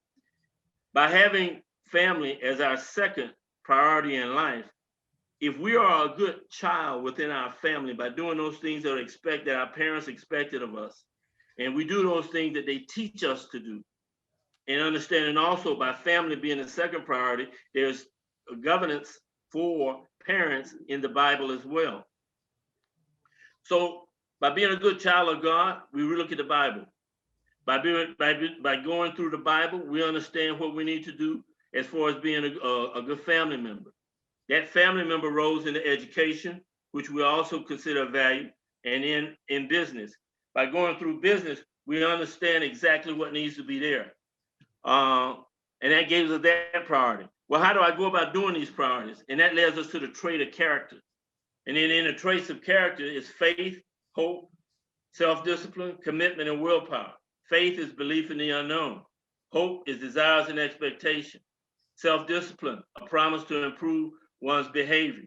By having family as our second priority in life, if we are a good child within our family by doing those things that our parents expected of us, and we do those things that they teach us to do, and understanding also by family being the second priority, there's a governance for parents in the Bible as well. So by being a good child of God, we look at the Bible. By going through the Bible, we understand what we need to do as far as being a good family member. That family member rose into education, which we also consider a value, and in business. By going through business, we understand exactly what needs to be there. And that gives us that priority. Well, how do I go about doing these priorities? And that leads us to the trait of character. And then in the traits of character is faith, hope, self-discipline, commitment, and willpower. Faith is belief in the unknown. Hope is desires and expectation. Self-discipline, a promise to improve one's behavior.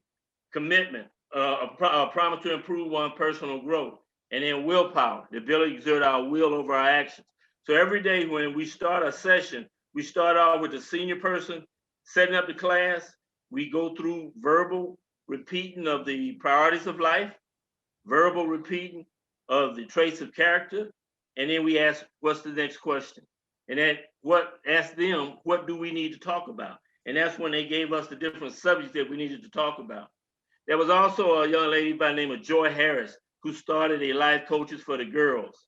Commitment, a promise to improve one's personal growth. And then willpower, the ability to exert our will over our actions. So every day when we start a session, we start out with the senior person setting up the class. We go through verbal repeating of the priorities of life, verbal repeating of the traits of character, and then we ask, what's the next question? And then ask them, what do we need to talk about? And that's when they gave us the different subjects that we needed to talk about. There was also a young lady by the name of Joy Harris who started a Life Coaches for the Girls.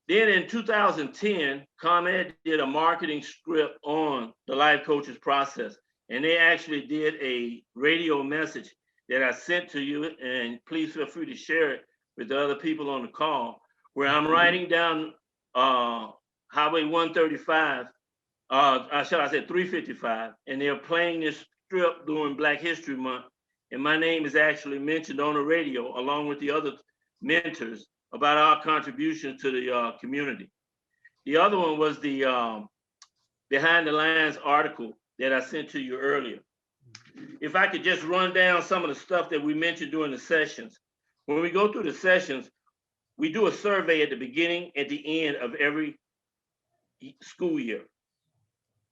Then in 2010, ComEd did a marketing script on the Life Coaches process. And they actually did a radio message that I sent to you, and please feel free to share it with the other people on the call, where I'm riding down Highway 135, shall I say 355, and they're playing this strip during Black History Month. And my name is actually mentioned on the radio along with the other mentors about our contribution to the community. The other one was the Behind the Lines article that I sent to you earlier. If I could just run down some of the stuff that we mentioned during the sessions. When we go through the sessions, we do a survey at the beginning, at the end of every school year.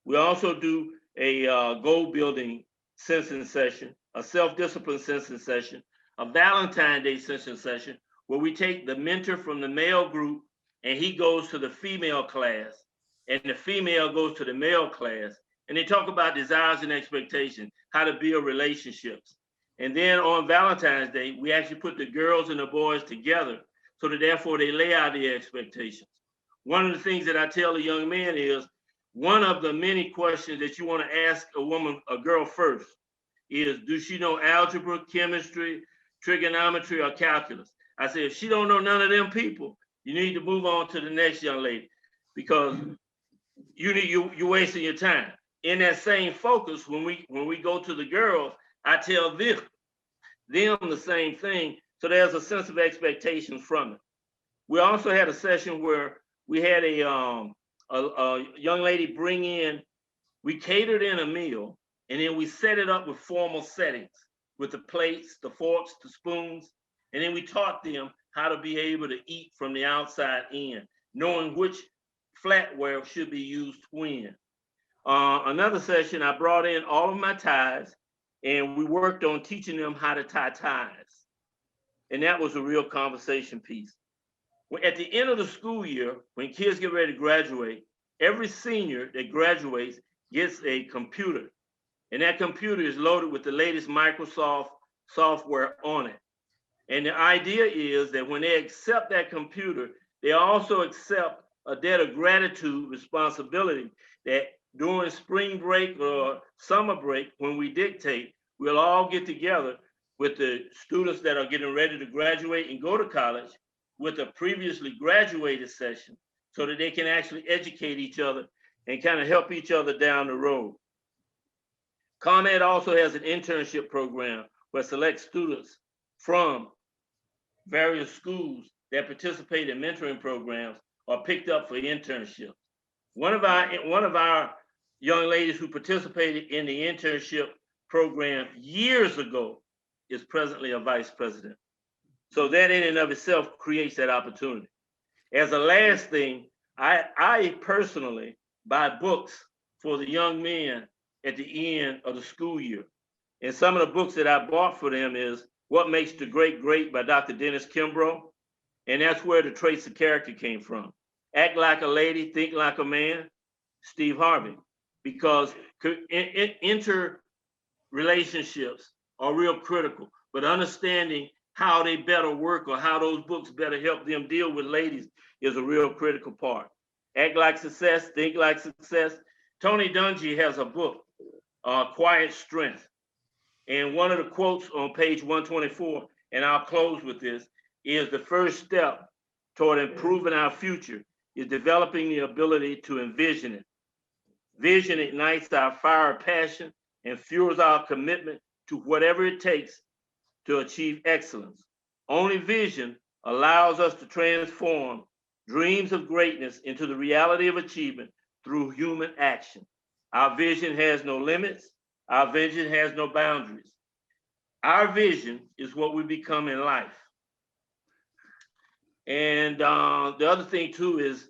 We also do a goal building sensing session, a self-discipline sensing session, a Valentine's Day sensing session, where we take the mentor from the male group and he goes to the female class, and the female goes to the male class, and they talk about desires and expectations, how to build relationships. And then on Valentine's Day, we actually put the girls and the boys together so that therefore they lay out the expectations. One of the things that I tell a young man is, one of the many questions that you want to ask a girl first is, does she know algebra, chemistry, trigonometry, or calculus? I say, if she don't know none of them people, you need to move on to the next young lady, because you're wasting your time. In that same focus, when we go to the girls, I tell them the same thing. So there's a sense of expectations from it. We also had a session where we had a young lady bring in, we catered in a meal, and then we set it up with formal settings, with the plates, the forks, the spoons, and then we taught them how to be able to eat from the outside in, knowing which flatware should be used when. Another session, I brought in all of my ties, and we worked on teaching them how to tie ties. And that was a real conversation piece. At the end of the school year, when kids get ready to graduate, every senior that graduates gets a computer. And that computer is loaded with the latest Microsoft software on it. And the idea is that when they accept that computer, they also accept a debt of gratitude responsibility that during spring break or summer break, when we dictate, we'll all get together with the students that are getting ready to graduate and go to college with a previously graduated session so that they can actually educate each other and kind of help each other down the road. ComEd also has an internship program where select students from various schools that participate in mentoring programs are picked up for internships. One of our young ladies who participated in the internship program years ago is presently a vice president. So that in and of itself creates that opportunity. As a last thing, I personally buy books for the young men at the end of the school year. And some of the books that I bought for them is What Makes the Great Great by Dr. Dennis Kimbrough. And that's where the traits of character came from. Act Like a Lady, Think Like a Man, Steve Harvey. Because interrelationships are real critical, but understanding how they better work or how those books better help them deal with ladies is a real critical part. Act Like Success, Think Like Success. Tony Dungy has a book, Quiet Strength. And one of the quotes on page 124, and I'll close with this, is the first step toward improving our future is developing the ability to envision it. Vision ignites our fire of passion and fuels our commitment to whatever it takes to achieve excellence. Only vision allows us to transform dreams of greatness into the reality of achievement through human action. Our vision has no limits. Our vision has no boundaries. Our vision is what we become in life. And the other thing too is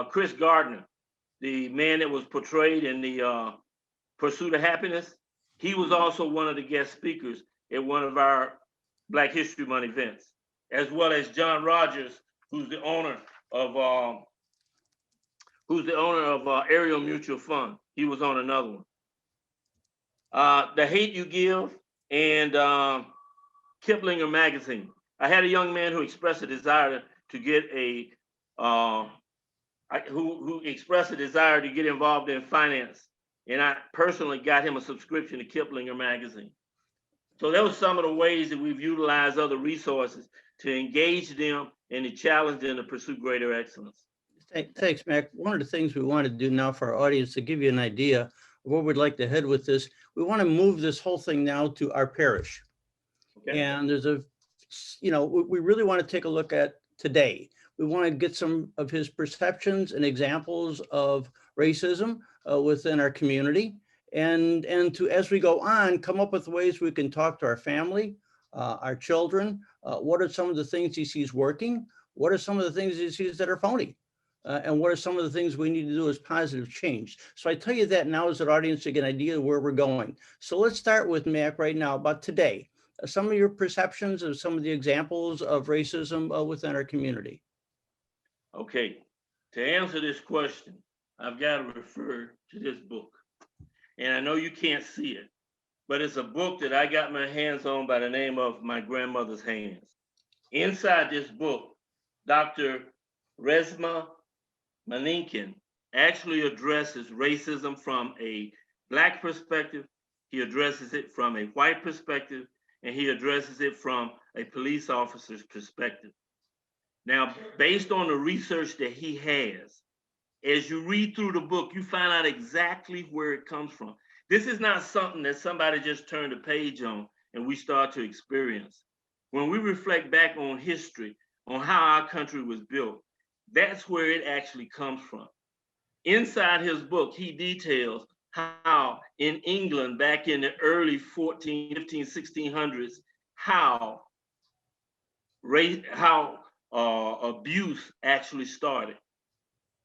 Chris Gardner, the man that was portrayed in the Pursuit of Happiness. He was also one of the guest speakers at one of our Black History Month events, as well as John Rogers, who's the owner of Ariel Mutual Fund. He was on another one. The Hate You Give and Kiplinger magazine. I had a young man who expressed a desire to get who expressed a desire to get involved in finance, and I personally got him a subscription to Kiplinger magazine. So that was some of the ways that we've utilized other resources to engage them and to challenge them to pursue greater excellence. Thanks, Mac. One of the things we want to do now for our audience to give you an idea of where we'd like to head with this, we want to move this whole thing now to our parish. Okay. And there's we really want to take a look at today. We want to get some of his perceptions and examples of racism within our community. And to, as we go on, come up with ways we can talk to our family, our children. What are some of the things he sees working? What are some of the things he sees that are phony? And what are some of the things we need to do as positive change? So I tell you that now as an audience to get an idea of where we're going. So let's start with Mac right now about today. Some of your perceptions of some of the examples of racism within our community. Okay, to answer this question, I've got to refer to this book. And I know you can't see it, but it's a book that I got my hands on by the name of My Grandmother's Hands. Inside this book, Dr. Resmaa Menakem actually addresses racism from a Black perspective, he addresses it from a white perspective, and he addresses it from a police officer's perspective. Now, based on the research that he has, as you read through the book, you find out exactly where it comes from. This is not something that somebody just turned a page on and we start to experience. When we reflect back on history, on how our country was built. That's where it actually comes from. Inside his book, he details how in England back in the early 14, 15, 1600s, how abuse actually started.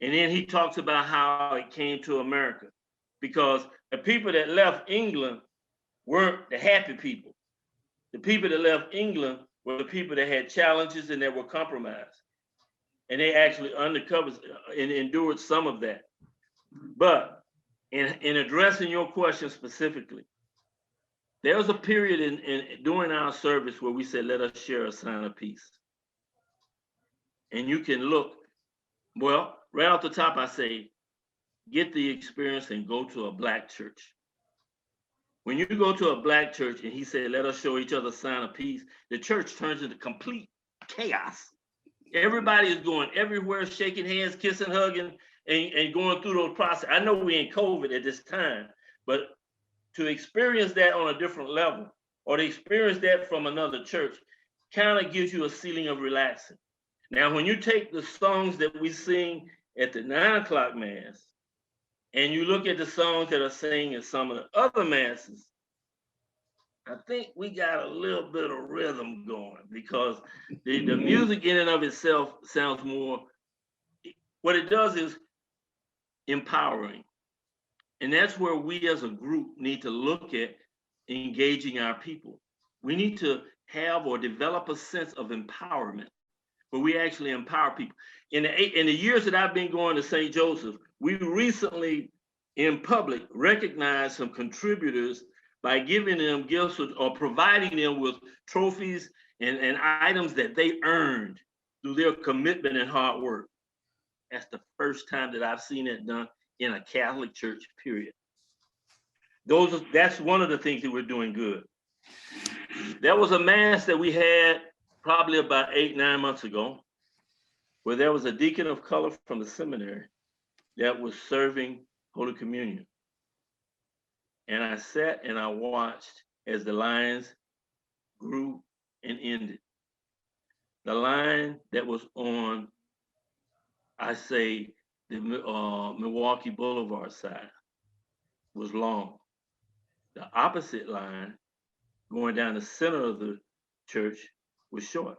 And then he talks about how it came to America, because the people that left England weren't the happy people. The people that left England were the people that had challenges and that were compromised. And they actually undercovered and endured some of that. But in addressing your question specifically, there was a period during our service where we said, let us share a sign of peace. And you can look, well, right off the top, I say, get the experience and go to a Black church. When you go to a Black church and he said, let us show each other a sign of peace, the church turns into complete chaos. Everybody is going everywhere, shaking hands, kissing, hugging, and going through those processes. I know we're in COVID at this time, but to experience that on a different level, or to experience that from another church, kind of gives you a feeling of relaxing. Now, when you take the songs that we sing at the 9 o'clock mass, and you look at the songs that are sang in some of the other masses, I think we got a little bit of rhythm going, because the music in and of itself sounds more, what it does is empowering. And that's where we as a group need to look at engaging our people. We need to have or develop a sense of empowerment, where we actually empower people. In the years that I've been going to St. Joseph, we recently in public recognized some contributors by giving them gifts or providing them with trophies and items that they earned through their commitment and hard work. That's the first time that I've seen it done in a Catholic church, period. That's one of the things that we're doing good. There was a mass that we had probably about 8-9 months ago, where there was a deacon of color from the seminary that was serving Holy Communion. And I sat and I watched as the lines grew and ended. The line that was on, I say, the Milwaukee Boulevard side was long. The opposite line going down the center of the church was short.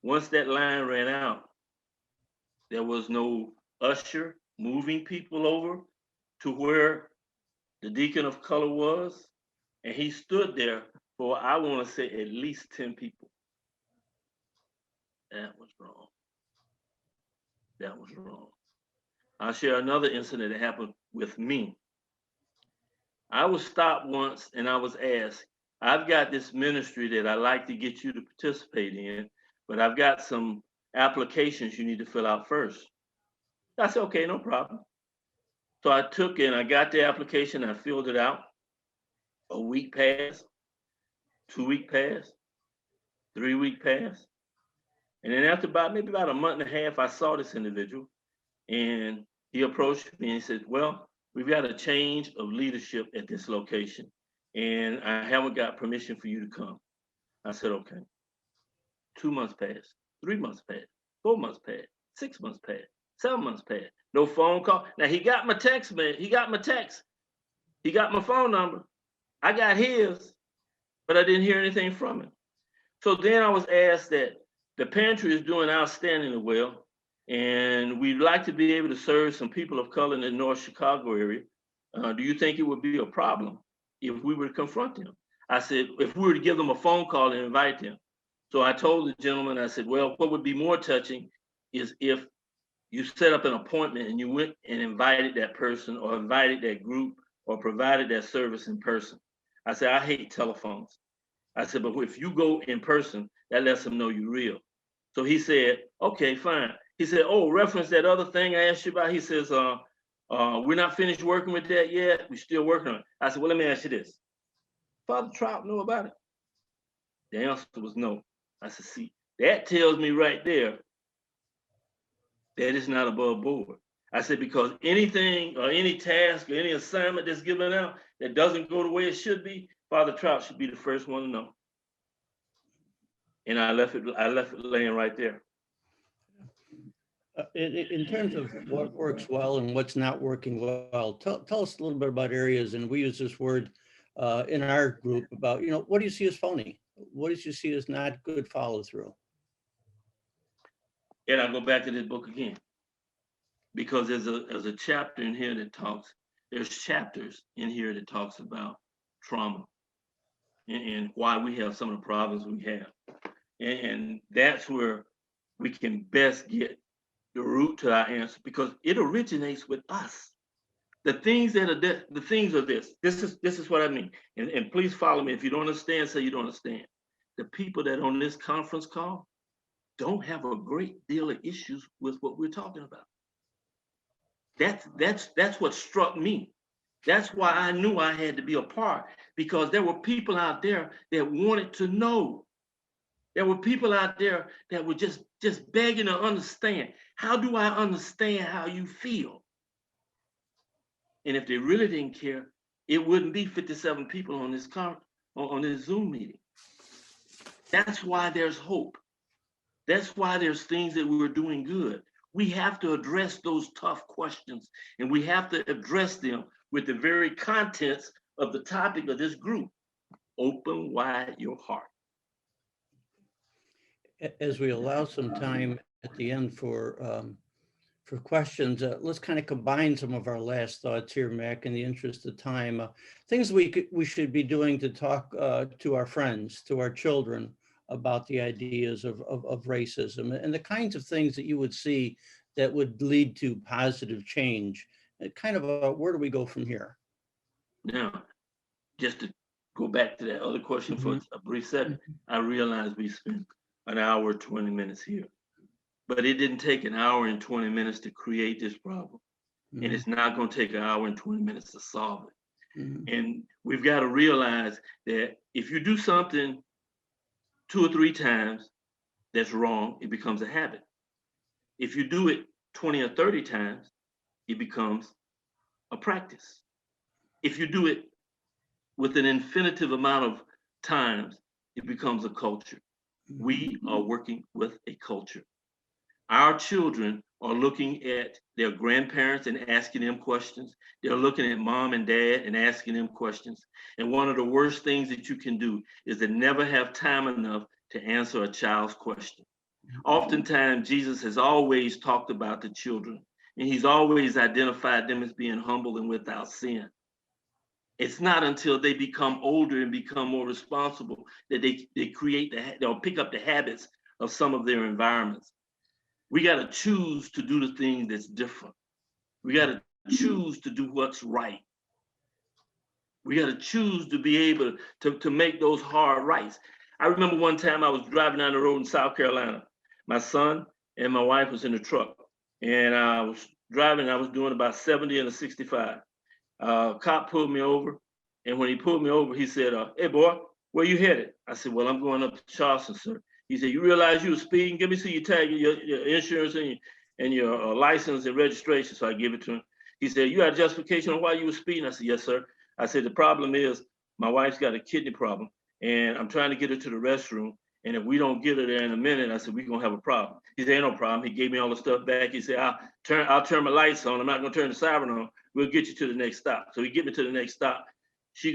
Once that line ran out, there was no usher moving people over to where the deacon of color was. And he stood there for, I want to say, at least 10 people. That was wrong. That was wrong. I'll share another incident that happened with me. I was stopped once and I was asked, I've got this ministry that I'd like to get you to participate in, but I've got some applications you need to fill out first. I said, okay, no problem. So I took and I got the application, I filled it out. A week passed, 2 week passed, 3 week passed. And then after maybe about a month and a half, I saw this individual and he approached me and he said, well, we've got a change of leadership at this location and I haven't got permission for you to come. I said, okay. 2 months passed, 3 months passed, 4 months passed, 6 months passed, 7 months passed. No phone call. Now he got my text, man. He got my text. He got my phone number. I got his, but I didn't hear anything from him. So then I was asked that the pantry is doing outstandingly well, and we'd like to be able to serve some people of color in the North Chicago area. Do you think it would be a problem if we were to confront them? I said, if we were to give them a phone call and invite them. So I told the gentleman, I said, well, what would be more touching is if you set up an appointment and you went and invited that person or invited that group or provided that service in person. I said, I hate telephones. I said, but if you go in person, that lets them know you're real. So he said, okay, fine. He said, oh, reference that other thing I asked you about. He says, we're not finished working with that yet. We're still working on it. I said, well, let me ask you this. Father Trout knew about it? The answer was no. I said, see, that tells me right there that it's not above board. I said, because anything or any task or any assignment that's given out that doesn't go the way it should be, Father Trout should be the first one to know. And I left it laying right there. In terms of what works well and what's not working well, tell us a little bit about areas, and we use this word in our group about, what do you see as phony? What do you see as not good follow through? And I go back to this book again, because there's a chapter in here that there's chapters in here that talks about trauma and why we have some of the problems we have. And that's where we can best get the root to our answer, because it originates with us. The things that are the things are this. This is what I mean. And please follow me. If you don't understand, say you don't understand. The people that on this conference call don't have a great deal of issues with what we're talking about. That's what struck me. That's why I knew I had to be a part, because there were people out there that wanted to know. There were people out there that were just begging to understand. How do I understand how you feel? And if they really didn't care, it wouldn't be 57 people on this Zoom meeting. That's why there's hope. That's why there's things that we're doing good. We have to address those tough questions, and we have to address them with the very contents of the topic of this group. Open wide your heart. As we allow some time at the end for questions, let's kind of combine some of our last thoughts here, Mac, in the interest of time. Things we should be doing to talk to our friends, to our children, about the ideas of racism and the kinds of things that you would see that would lead to positive change. Kind of where do we go from here? Now, just to go back to that other question for a brief second, I realized we spent an hour, 20 minutes here, but it didn't take an hour and 20 minutes to create this problem. And it's not going to take an hour and 20 minutes to solve it. And we've got to realize that if you do something 2 or 3 times that's wrong, it becomes a habit. If you do it 20 or 30 times, it becomes a practice. If you do it with an infinitive amount of times, it becomes a culture. We are working with a culture. Our children are looking at their grandparents and asking them questions. They're looking at mom and dad and asking them questions. And one of the worst things that you can do is to never have time enough to answer a child's question. Oftentimes, Jesus has always talked about the children, and he's always identified them as being humble and without sin. It's not until they become older and become more responsible that they'll pick up the habits of some of their environments. We got to choose to do the thing that's different. We got to choose to do what's right. We got to choose to be able to make those hard rights. I remember one time I was driving down the road in South Carolina. My son and my wife was in the truck, and I was driving. I was doing about 70 and a 65. Cop pulled me over, and when he pulled me over, he said, "Hey boy, where you headed?" I said, "Well, I'm going up to Charleston, sir." He said, "You realize you were speeding? Give me see your tag, your insurance, and your license and registration." So I give it to him. He said, "You had a justification on why you were speeding?" I said, "Yes, sir." I said, "The problem is my wife's got a kidney problem, and I'm trying to get her to the restroom. And if we don't get her there in a minute," I said, "we're gonna have a problem." He said, "Ain't no problem." He gave me all the stuff back. He said, I'll turn my lights on. I'm not gonna turn the siren on. We'll get you to the next stop." So he get me to the next stop. She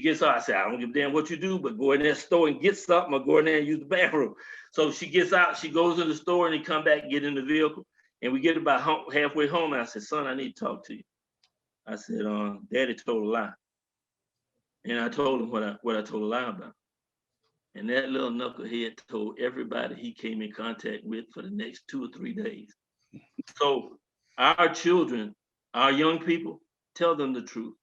gets out. I said, "I don't give a damn what you do, but go in that store and get something, or go in there and use the bathroom." So she gets out, she goes to the store, and he come back and get in the vehicle. And we get about halfway home. And I said, "Son, I need to talk to you." I said, "Daddy told a lie." And I told him what I told a lie about. And that little knucklehead told everybody he came in contact with for the next 2 or 3 days. So our children, our young people, tell them the truth.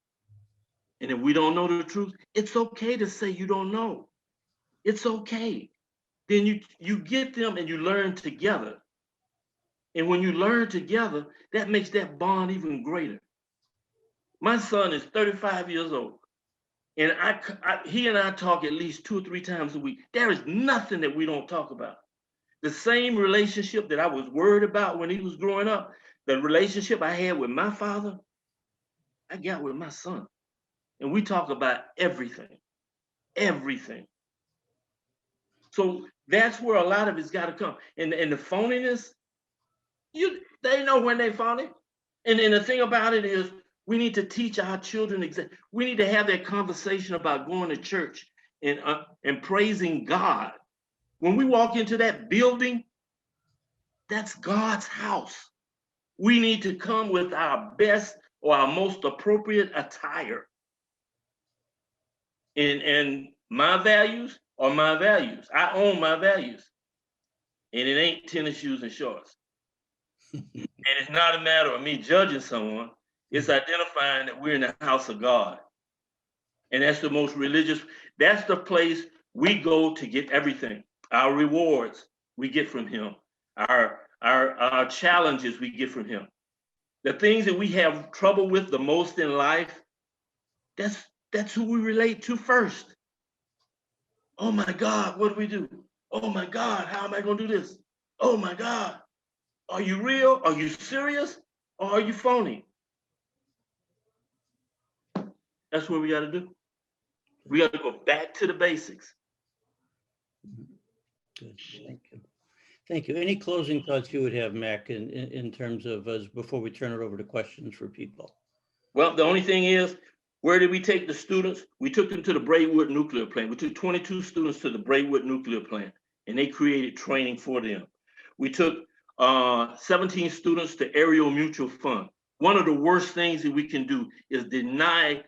And if we don't know the truth, it's okay to say you don't know. It's okay. Then you get them and you learn together. And when you learn together, that makes that bond even greater. My son is 35 years old. And he and I talk at least 2 or 3 times a week. There is nothing that we don't talk about. The same relationship that I was worried about when he was growing up, the relationship I had with my father, I got with my son. And we talk about everything, everything. So that's where a lot of it's got to come. And the phoniness, They know when they found it. And then the thing about it is, we need to teach our children we need to have that conversation about going to church and praising God. When we walk into that building, that's God's house. We need to come with our best or our most appropriate attire. And my values are my values. I own my values. And it ain't tennis shoes and shorts. And it's not a matter of me judging someone. It's identifying that we're in the house of God. And that's the most religious, that's the place we go to get everything. Our rewards we get from him. Our challenges we get from him. The things that we have trouble with the most in life, that's who we relate to first. Oh my God, what do we do? Oh my God, how am I gonna do this? Oh my God, are you real? Are you serious? Or are you phony? That's what we gotta do. We gotta go back to the basics. Good, thank you. Thank you. Any closing thoughts you would have, Mac, in terms of us before we turn it over to questions for people? Well, the only thing is, where did we take the students? We took them to the Braidwood nuclear plant. We took 22 students to the Braidwood nuclear plant, and they created training for them. We took 17 students to Aerial Mutual Fund. One of the worst things that we can do is deny,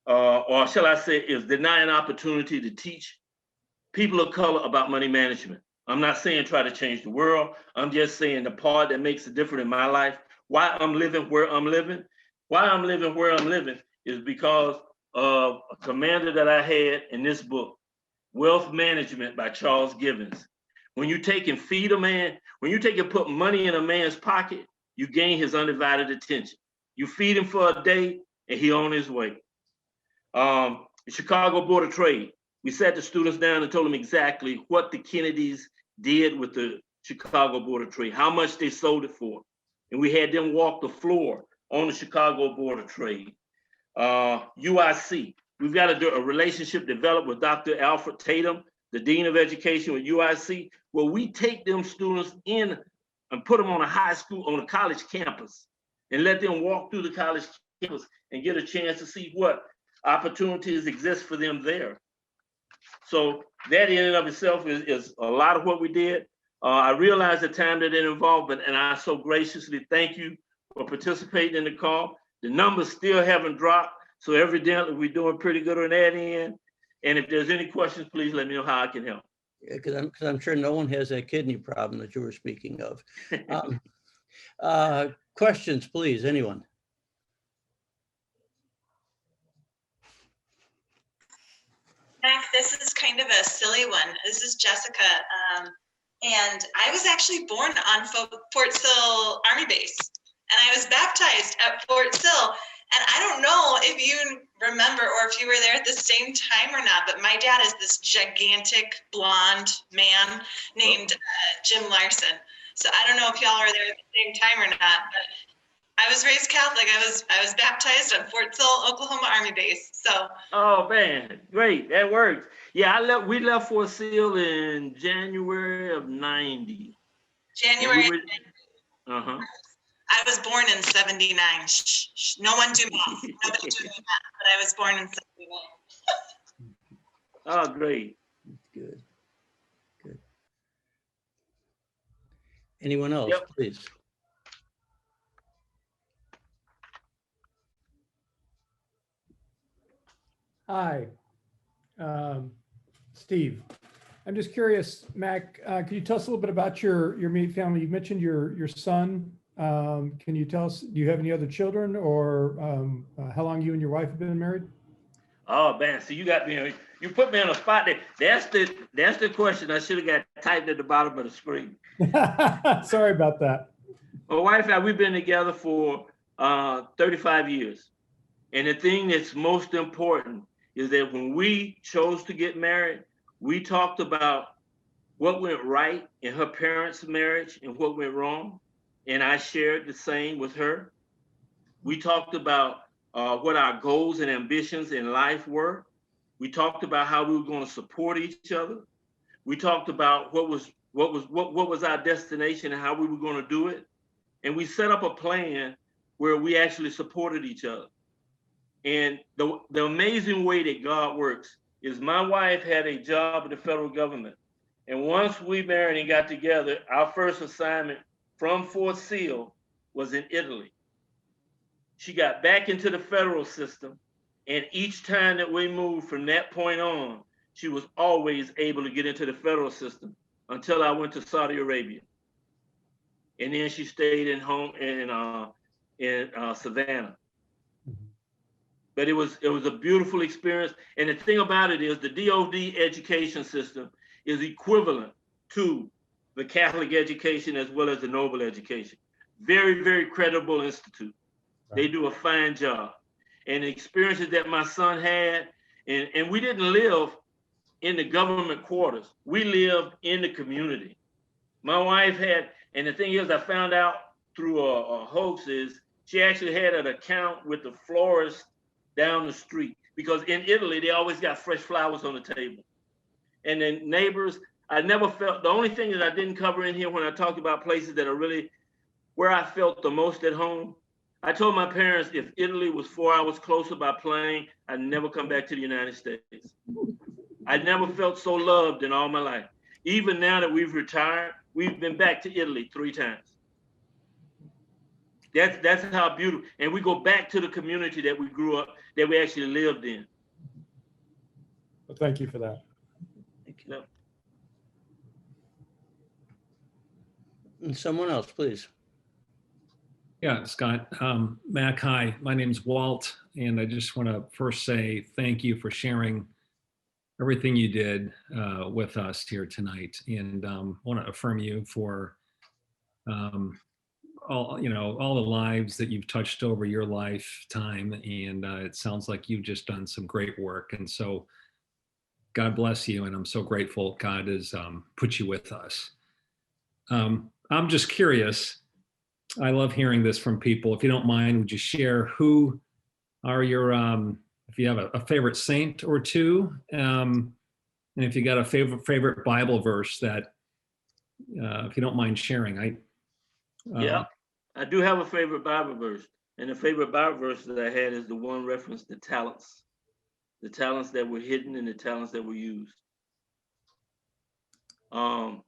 or shall I say, is deny an opportunity to teach people of color about money management. I'm not saying try to change the world. I'm just saying the part that makes a difference in my life, why I'm living where I'm living. Why I'm living where I'm living is because of a commander that I had in this book, Wealth Management by Charles Givens. When you take and feed a man, when you take and put money in a man's pocket, you gain his undivided attention. You feed him for a day and he on his way. The Chicago Board of Trade, we sat the students down and told them exactly what the Kennedys did with the Chicago Board of Trade, how much they sold it for. And we had them walk the floor on the Chicago Board of Trade. UIC, we've got a relationship developed with Dr. Alfred Tatum, the Dean of Education with UIC, where we take them students in and put them on a high school, on a college campus, and let them walk through the college campus and get a chance to see what opportunities exist for them there. So that in and of itself is a lot of what we did. I realize the time that it involved, and I so graciously thank you for participating in the call. The numbers still haven't dropped, so evidently we're doing pretty good on that end. And if there's any questions, please let me know how I can help. Because I'm sure no one has that kidney problem that you were speaking of. Questions, please, anyone? Mac, this is kind of a silly one. This is Jessica. And I was actually born on Fort Sill Army Base. And I was baptized at Fort Sill. And I don't know if you remember or if you were there at the same time or not, but my dad is this gigantic blonde man named Jim Larson. So I don't know if y'all were there at the same time or not, but I was raised Catholic. I was baptized on Fort Sill, Oklahoma Army Base. So. Oh man, great, that works. Yeah, we left Fort Sill in January of '90. January. I was born in '79. No one do math. Nobody do math, but I was born in '79. Oh, great. Good. Good. Anyone else, please? Hi, Steve. I'm just curious, Mac, can you tell us a little bit about your immediate family? You mentioned your son. Can you tell us, do you have any other children, or how long you and your wife have been married? Oh man, so you you put me on a spot there. That's the question I should have got typed at the bottom of the screen. Sorry about that. My wife and I, we've been together for 35 years. And the thing that's most important is that when we chose to get married, we talked about what went right in her parents' marriage and what went wrong. And I shared the same with her. We talked about what our goals and ambitions in life were. We talked about how we were going to support each other. We talked about what was our destination and how we were going to do it. and we set up a plan where we actually supported each other. And the amazing way that God works is my wife had a job in the federal government. And once we married and got together, our first assignment from Fort Sill was in Italy. She got back into the federal system, and each time that we moved from that point on, she was always able to get into the federal system until I went to Saudi Arabia. And then she stayed in Savannah. But it was a beautiful experience. And the thing about it is the DoD education system is equivalent to the Catholic education as well as the Noble education. Very, very credible institute. They do a fine job. And the experiences that my son had, and we didn't live in the government quarters. We lived in the community. My wife had, and the thing is, I found out through a hoax is she actually had an account with the florist down the street, because in Italy, they always got fresh flowers on the table. And then neighbors, I never felt, the only thing that I didn't cover in here when I talked about places that are really where I felt the most at home, I told my parents if Italy was 4 hours closer by plane, I'd never come back to the United States. I never felt so loved in all my life. Even now that we've retired, we've been back to Italy 3 times. That's how beautiful. And we go back to the community that we grew up, that we actually lived in. Well, thank you for that. Thank you. And someone else, please. Yeah, Scott. Mac, hi. My name's Walt, and I just want to first say thank you for sharing everything you did with us here tonight, and want to affirm you for all the lives that you've touched over your lifetime, and it sounds like you've just done some great work, and so God bless you, and I'm so grateful God has put you with us. I'm just curious. I love hearing this from people. If you don't mind, would you share who are your, if you have a favorite saint or two, and if you got a favorite Bible verse that, if you don't mind sharing, Yeah, I do have a favorite Bible verse, and the favorite Bible verse that I had is the one reference to talents that were hidden and the talents that were used. And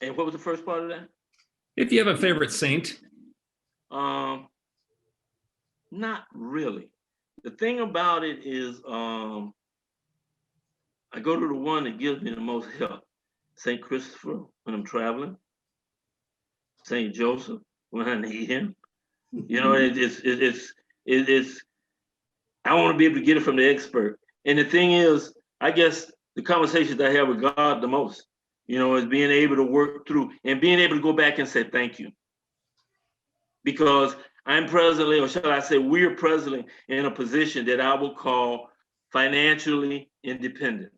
what was the first part of that? If you have a favorite saint. Not really. The thing about it is, I go to the one that gives me the most help. St. Christopher when I'm traveling. St. Joseph when I need him. You know, it's I want to be able to get it from the expert. And the thing is, I guess the conversations I have with God the most, is being able to work through and being able to go back and say thank you. Because I'm presently, or shall I say, we're presently in a position that I will call financially independent.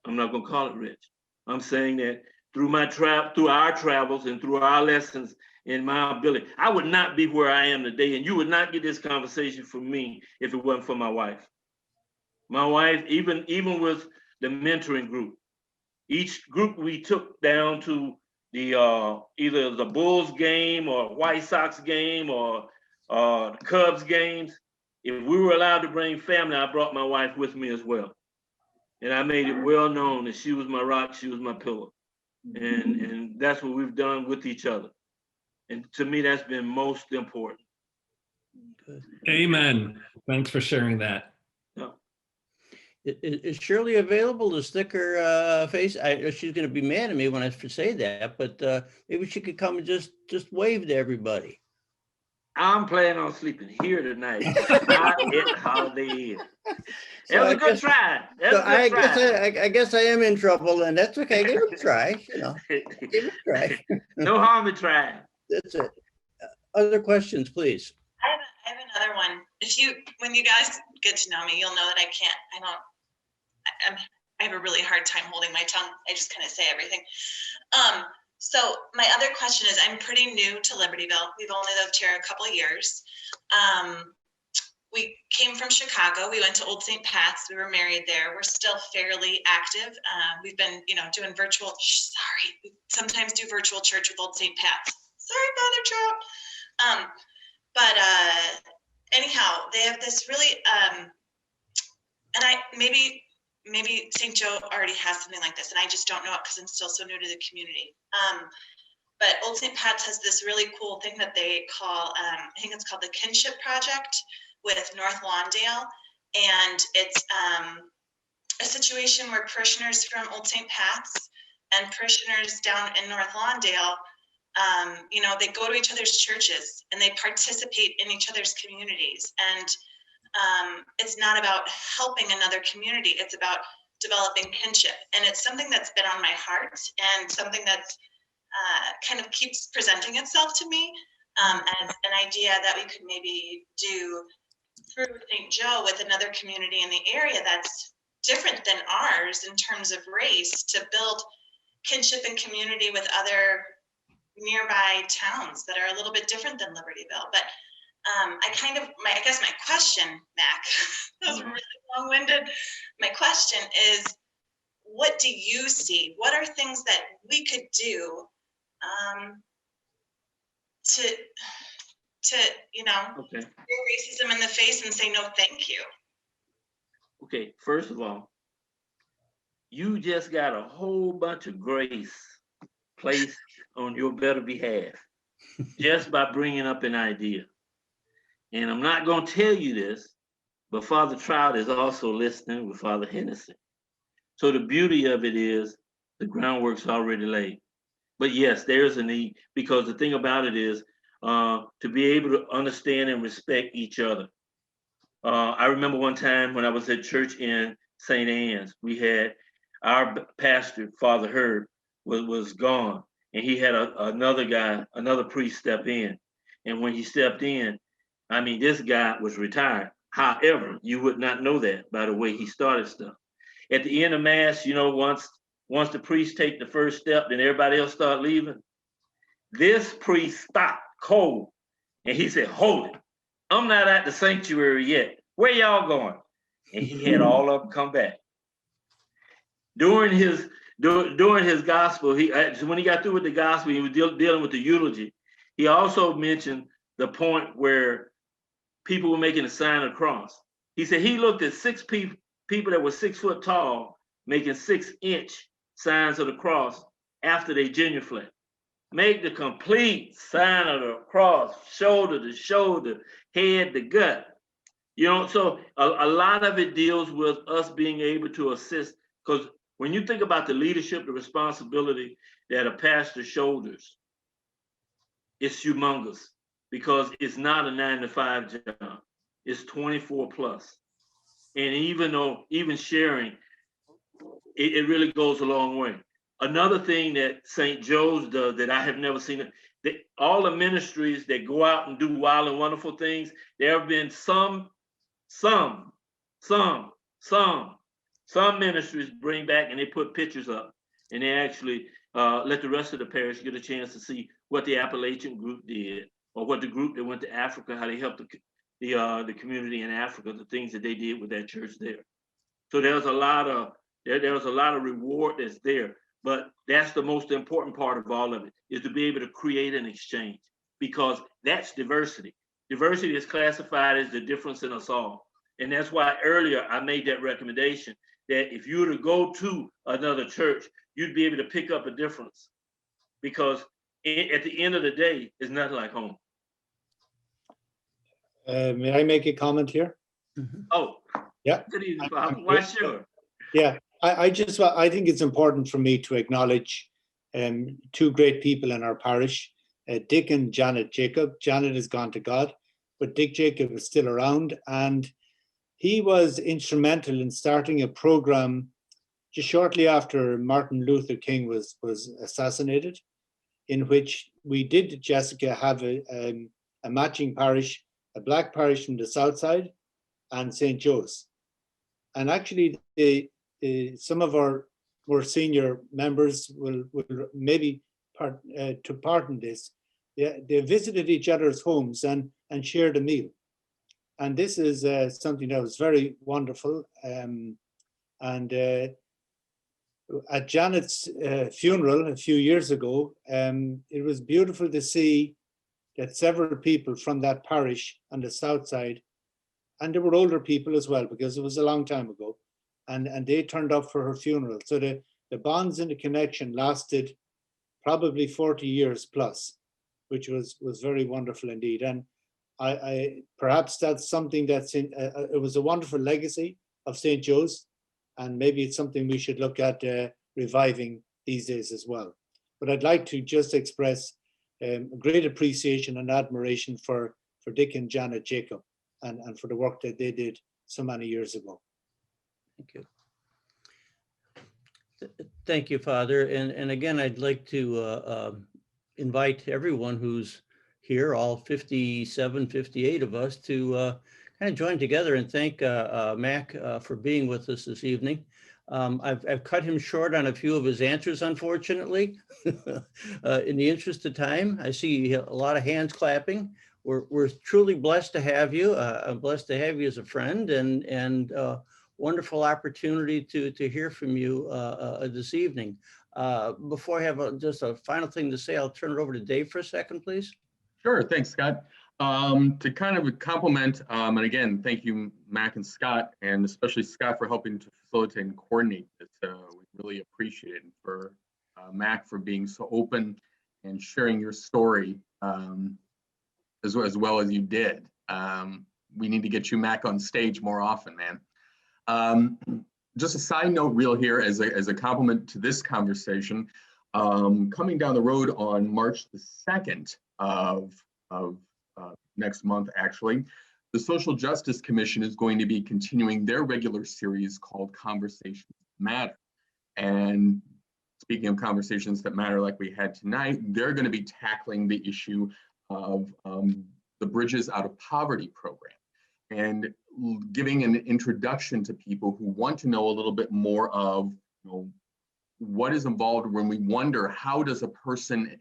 I'm not going to call it rich. I'm saying that through our travels and through our lessons and my ability, I would not be where I am today, and you would not get this conversation from me if it wasn't for my wife. My wife, even with the mentoring group, each group we took down to the either the Bulls game or White Sox game or the Cubs games. If we were allowed to bring family, I brought my wife with me as well. And I made it well known that she was my rock, she was my pillow. And that's what we've done with each other. And to me, that's been most important. Good. Amen. Thanks for sharing that. Is Shirley available to stick her face? She's going to be mad at me when I say that, but maybe she could come and just wave to everybody. I'm planning on sleeping here tonight, not at Holiday Inn. It was a good try. I guess I am in trouble, and that's okay. Give it a try. Give it a try. No harm in trying. That's it. Other questions, please. I have another one. When you guys get to know me, you'll know that I have a really hard time holding my tongue. I just kind of say everything. So my other question is, I'm pretty new to Libertyville. We've only lived here a couple of years. We came from Chicago. We went to Old St. Pat's. We were married there. We're still fairly active. We've been, doing we sometimes do virtual church with Old St. Pat's. Sorry, Father Trout. But anyhow, they have this really, and maybe St. Joe already has something like this, and I just don't know it because I'm still so new to the community. But Old St. Pat's has this really cool thing that they call, I think it's called the Kinship Project with North Lawndale. And it's a situation where parishioners from Old St. Pat's and parishioners down in North Lawndale, they go to each other's churches and they participate in each other's communities. And it's not about helping another community, it's about developing kinship. And it's something that's been on my heart and something that's kind of keeps presenting itself to me as an idea that we could maybe do through St. Joe with another community in the area that's different than ours in terms of race, to build kinship and community with other nearby towns that are a little bit different than Libertyville. But I guess my question, Mac, that was really long-winded. My question is, what do you see? What are things that we could do to Okay. stare racism in the face and say no thank you? Okay, first of all, you just got a whole bunch of grace placed on your better behalf just by bringing up an idea. And I'm not going to tell you this, but Father Trout is also listening with Father Hennessy. So the beauty of it is the groundwork's already laid. But yes, there's a need, because the thing about it is to be able to understand and respect each other. I remember one time when I was at church in St. Anne's, we had our pastor, Father Herb, was gone, and he had another priest step in. And when he stepped in, I mean, this guy was retired. However, you would not know that by the way he started stuff. At the end of Mass, once the priest take the first step, then everybody else start leaving. This priest stopped cold, and he said, "Hold it. I'm not at the sanctuary yet. Where y'all going?" And he had all of them come back. During his gospel, when he got through with the gospel, he was dealing with the eulogy. He also mentioned the point where people were making a sign of the cross. He said he looked at 6 people that were 6 foot tall making 6-inch signs of the cross after they genuflect. Make the complete sign of the cross, shoulder to shoulder, head to gut. So a lot of it deals with us being able to assist, because when you think about the leadership, the responsibility that a pastor shoulders, it's humongous, because it's not a 9-to-5 job. It's 24 plus. And even sharing, it really goes a long way. Another thing that St. Joe's does that I have never seen, all the ministries that go out and do wild and wonderful things, there have been some ministries bring back and they put pictures up, and they actually let the rest of the parish get a chance to see what the Appalachian group did, or what the group that went to Africa, how they helped the community in Africa, the things that they did with that church there. So there's a lot of reward that's there. But that's the most important part of all of it, is to be able to create an exchange, because that's diversity. Diversity is classified as the difference in us all. And that's why earlier I made that recommendation that if you were to go to another church, you'd be able to pick up a difference, because at the end of the day, it's nothing like home. May I make a comment here? Oh, yeah. Good evening, Father. Why, sure. Yeah, I think it's important for me to acknowledge 2 great people in our parish, Dick and Janet Jacob. Janet has gone to God, but Dick Jacob is still around, and he was instrumental in starting a program just shortly after Martin Luther King was assassinated, in which we did, Jessica, have a matching parish, a black parish from the south side, and St. Joe's. And actually, some of our more senior members will maybe pardon this. They visited each other's homes and shared a meal. And this is something that was very wonderful. And at Janet's funeral a few years ago, it was beautiful to see that several people from that parish on the south side, and there were older people as well, because it was a long time ago, and they turned up for her funeral. So the bonds and the connection lasted probably 40 years plus, which was very wonderful indeed. And I perhaps that's something that's in, it was a wonderful legacy of St. Joe's, and maybe it's something we should look at reviving these days as well. But I'd like to just express great appreciation and admiration for Dick and Janet Jacob, and for the work that they did so many years ago. Thank you. Thank you, Father. And again, I'd like to invite everyone who's here, all 57, 58 of us, to kind of join together and thank Mac for being with us this evening. I've cut him short on a few of his answers, unfortunately. In the interest of time, I see a lot of hands clapping. We're truly blessed to have you. I'm blessed to have you as a friend, and wonderful opportunity to hear from you this evening. Before I have just a final thing to say, I'll turn it over to Dave for a second, please. Sure, thanks, Scott. To kind of compliment, and again, thank you, Mac and Scott, and especially Scott for helping to facilitate and coordinate this. We really appreciate it, and for Mac for being so open and sharing your story as well as you did. We need to get you, Mac, on stage more often, man. Just a side note real here as a compliment to this conversation, coming down the road on March the 2nd of next month, actually, the Social Justice Commission is going to be continuing their regular series called Conversations That Matter. And speaking of conversations that matter like we had tonight, they're going to be tackling the issue of the Bridges Out of Poverty program, and giving an introduction to people who want to know a little bit more of, what is involved when we wonder, how does a person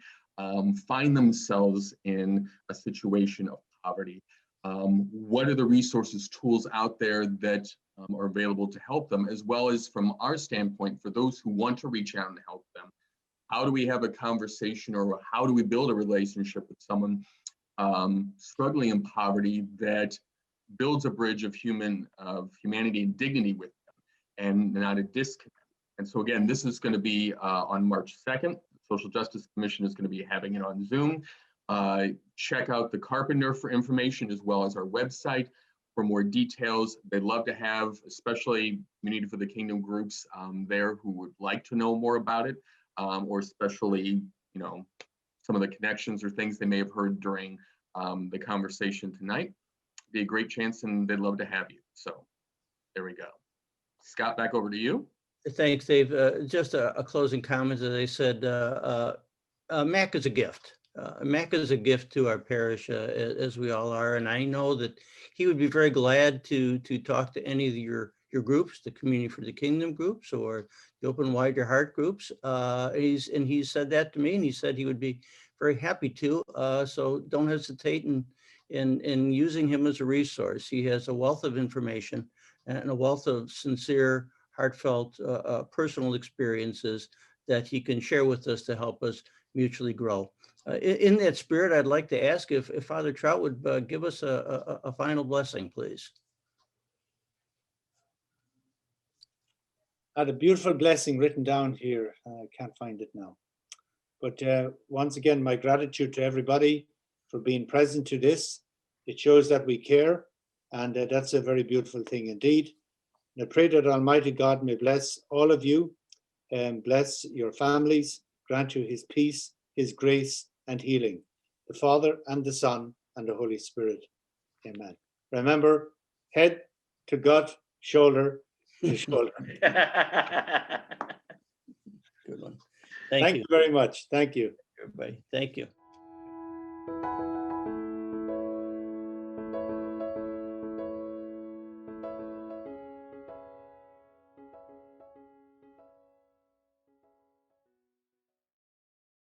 find themselves in a situation of poverty? What are the resources, tools out there that are available to help them, as well as from our standpoint, for those who want to reach out and help them? How do we have a conversation, or how do we build a relationship with someone struggling in poverty that builds a bridge of humanity and dignity with them, and not a disconnect? And so again, this is going to be on March 2nd. The Social Justice Commission is going to be having it on Zoom. Check out the Carpenter for information, as well as our website for more details. They'd love to have, especially Community for the Kingdom groups there who would like to know more about it, or especially, some of the connections or things they may have heard during the conversation tonight. Be a great chance, and they'd love to have you. So there we go. Scott, back over to you. Thanks, Dave. Just a closing comment. As I said, Mac is a gift. Mac is a gift to our parish, as we all are. And I know that he would be very glad to talk to any of your groups, the Community for the Kingdom groups, or the Open Wide Your Heart groups. He said that to me, and he said he would be very happy to. So don't hesitate in using him as a resource. He has a wealth of information and a wealth of sincere, heartfelt, personal experiences that he can share with us to help us mutually grow. In that spirit, I'd like to ask if Father Trout would give us a final blessing, please. I had a beautiful blessing written down here. I can't find it now. But once again, my gratitude to everybody for being present to this. It shows that we care, and that's a very beautiful thing indeed. And I pray that Almighty God may bless all of you, and bless your families, grant you his peace, his grace, and healing. The Father, and the Son, and the Holy Spirit. Amen. Remember, head to gut, shoulder to shoulder. Good one. Thank you very much. Thank you. Everybody. Thank you.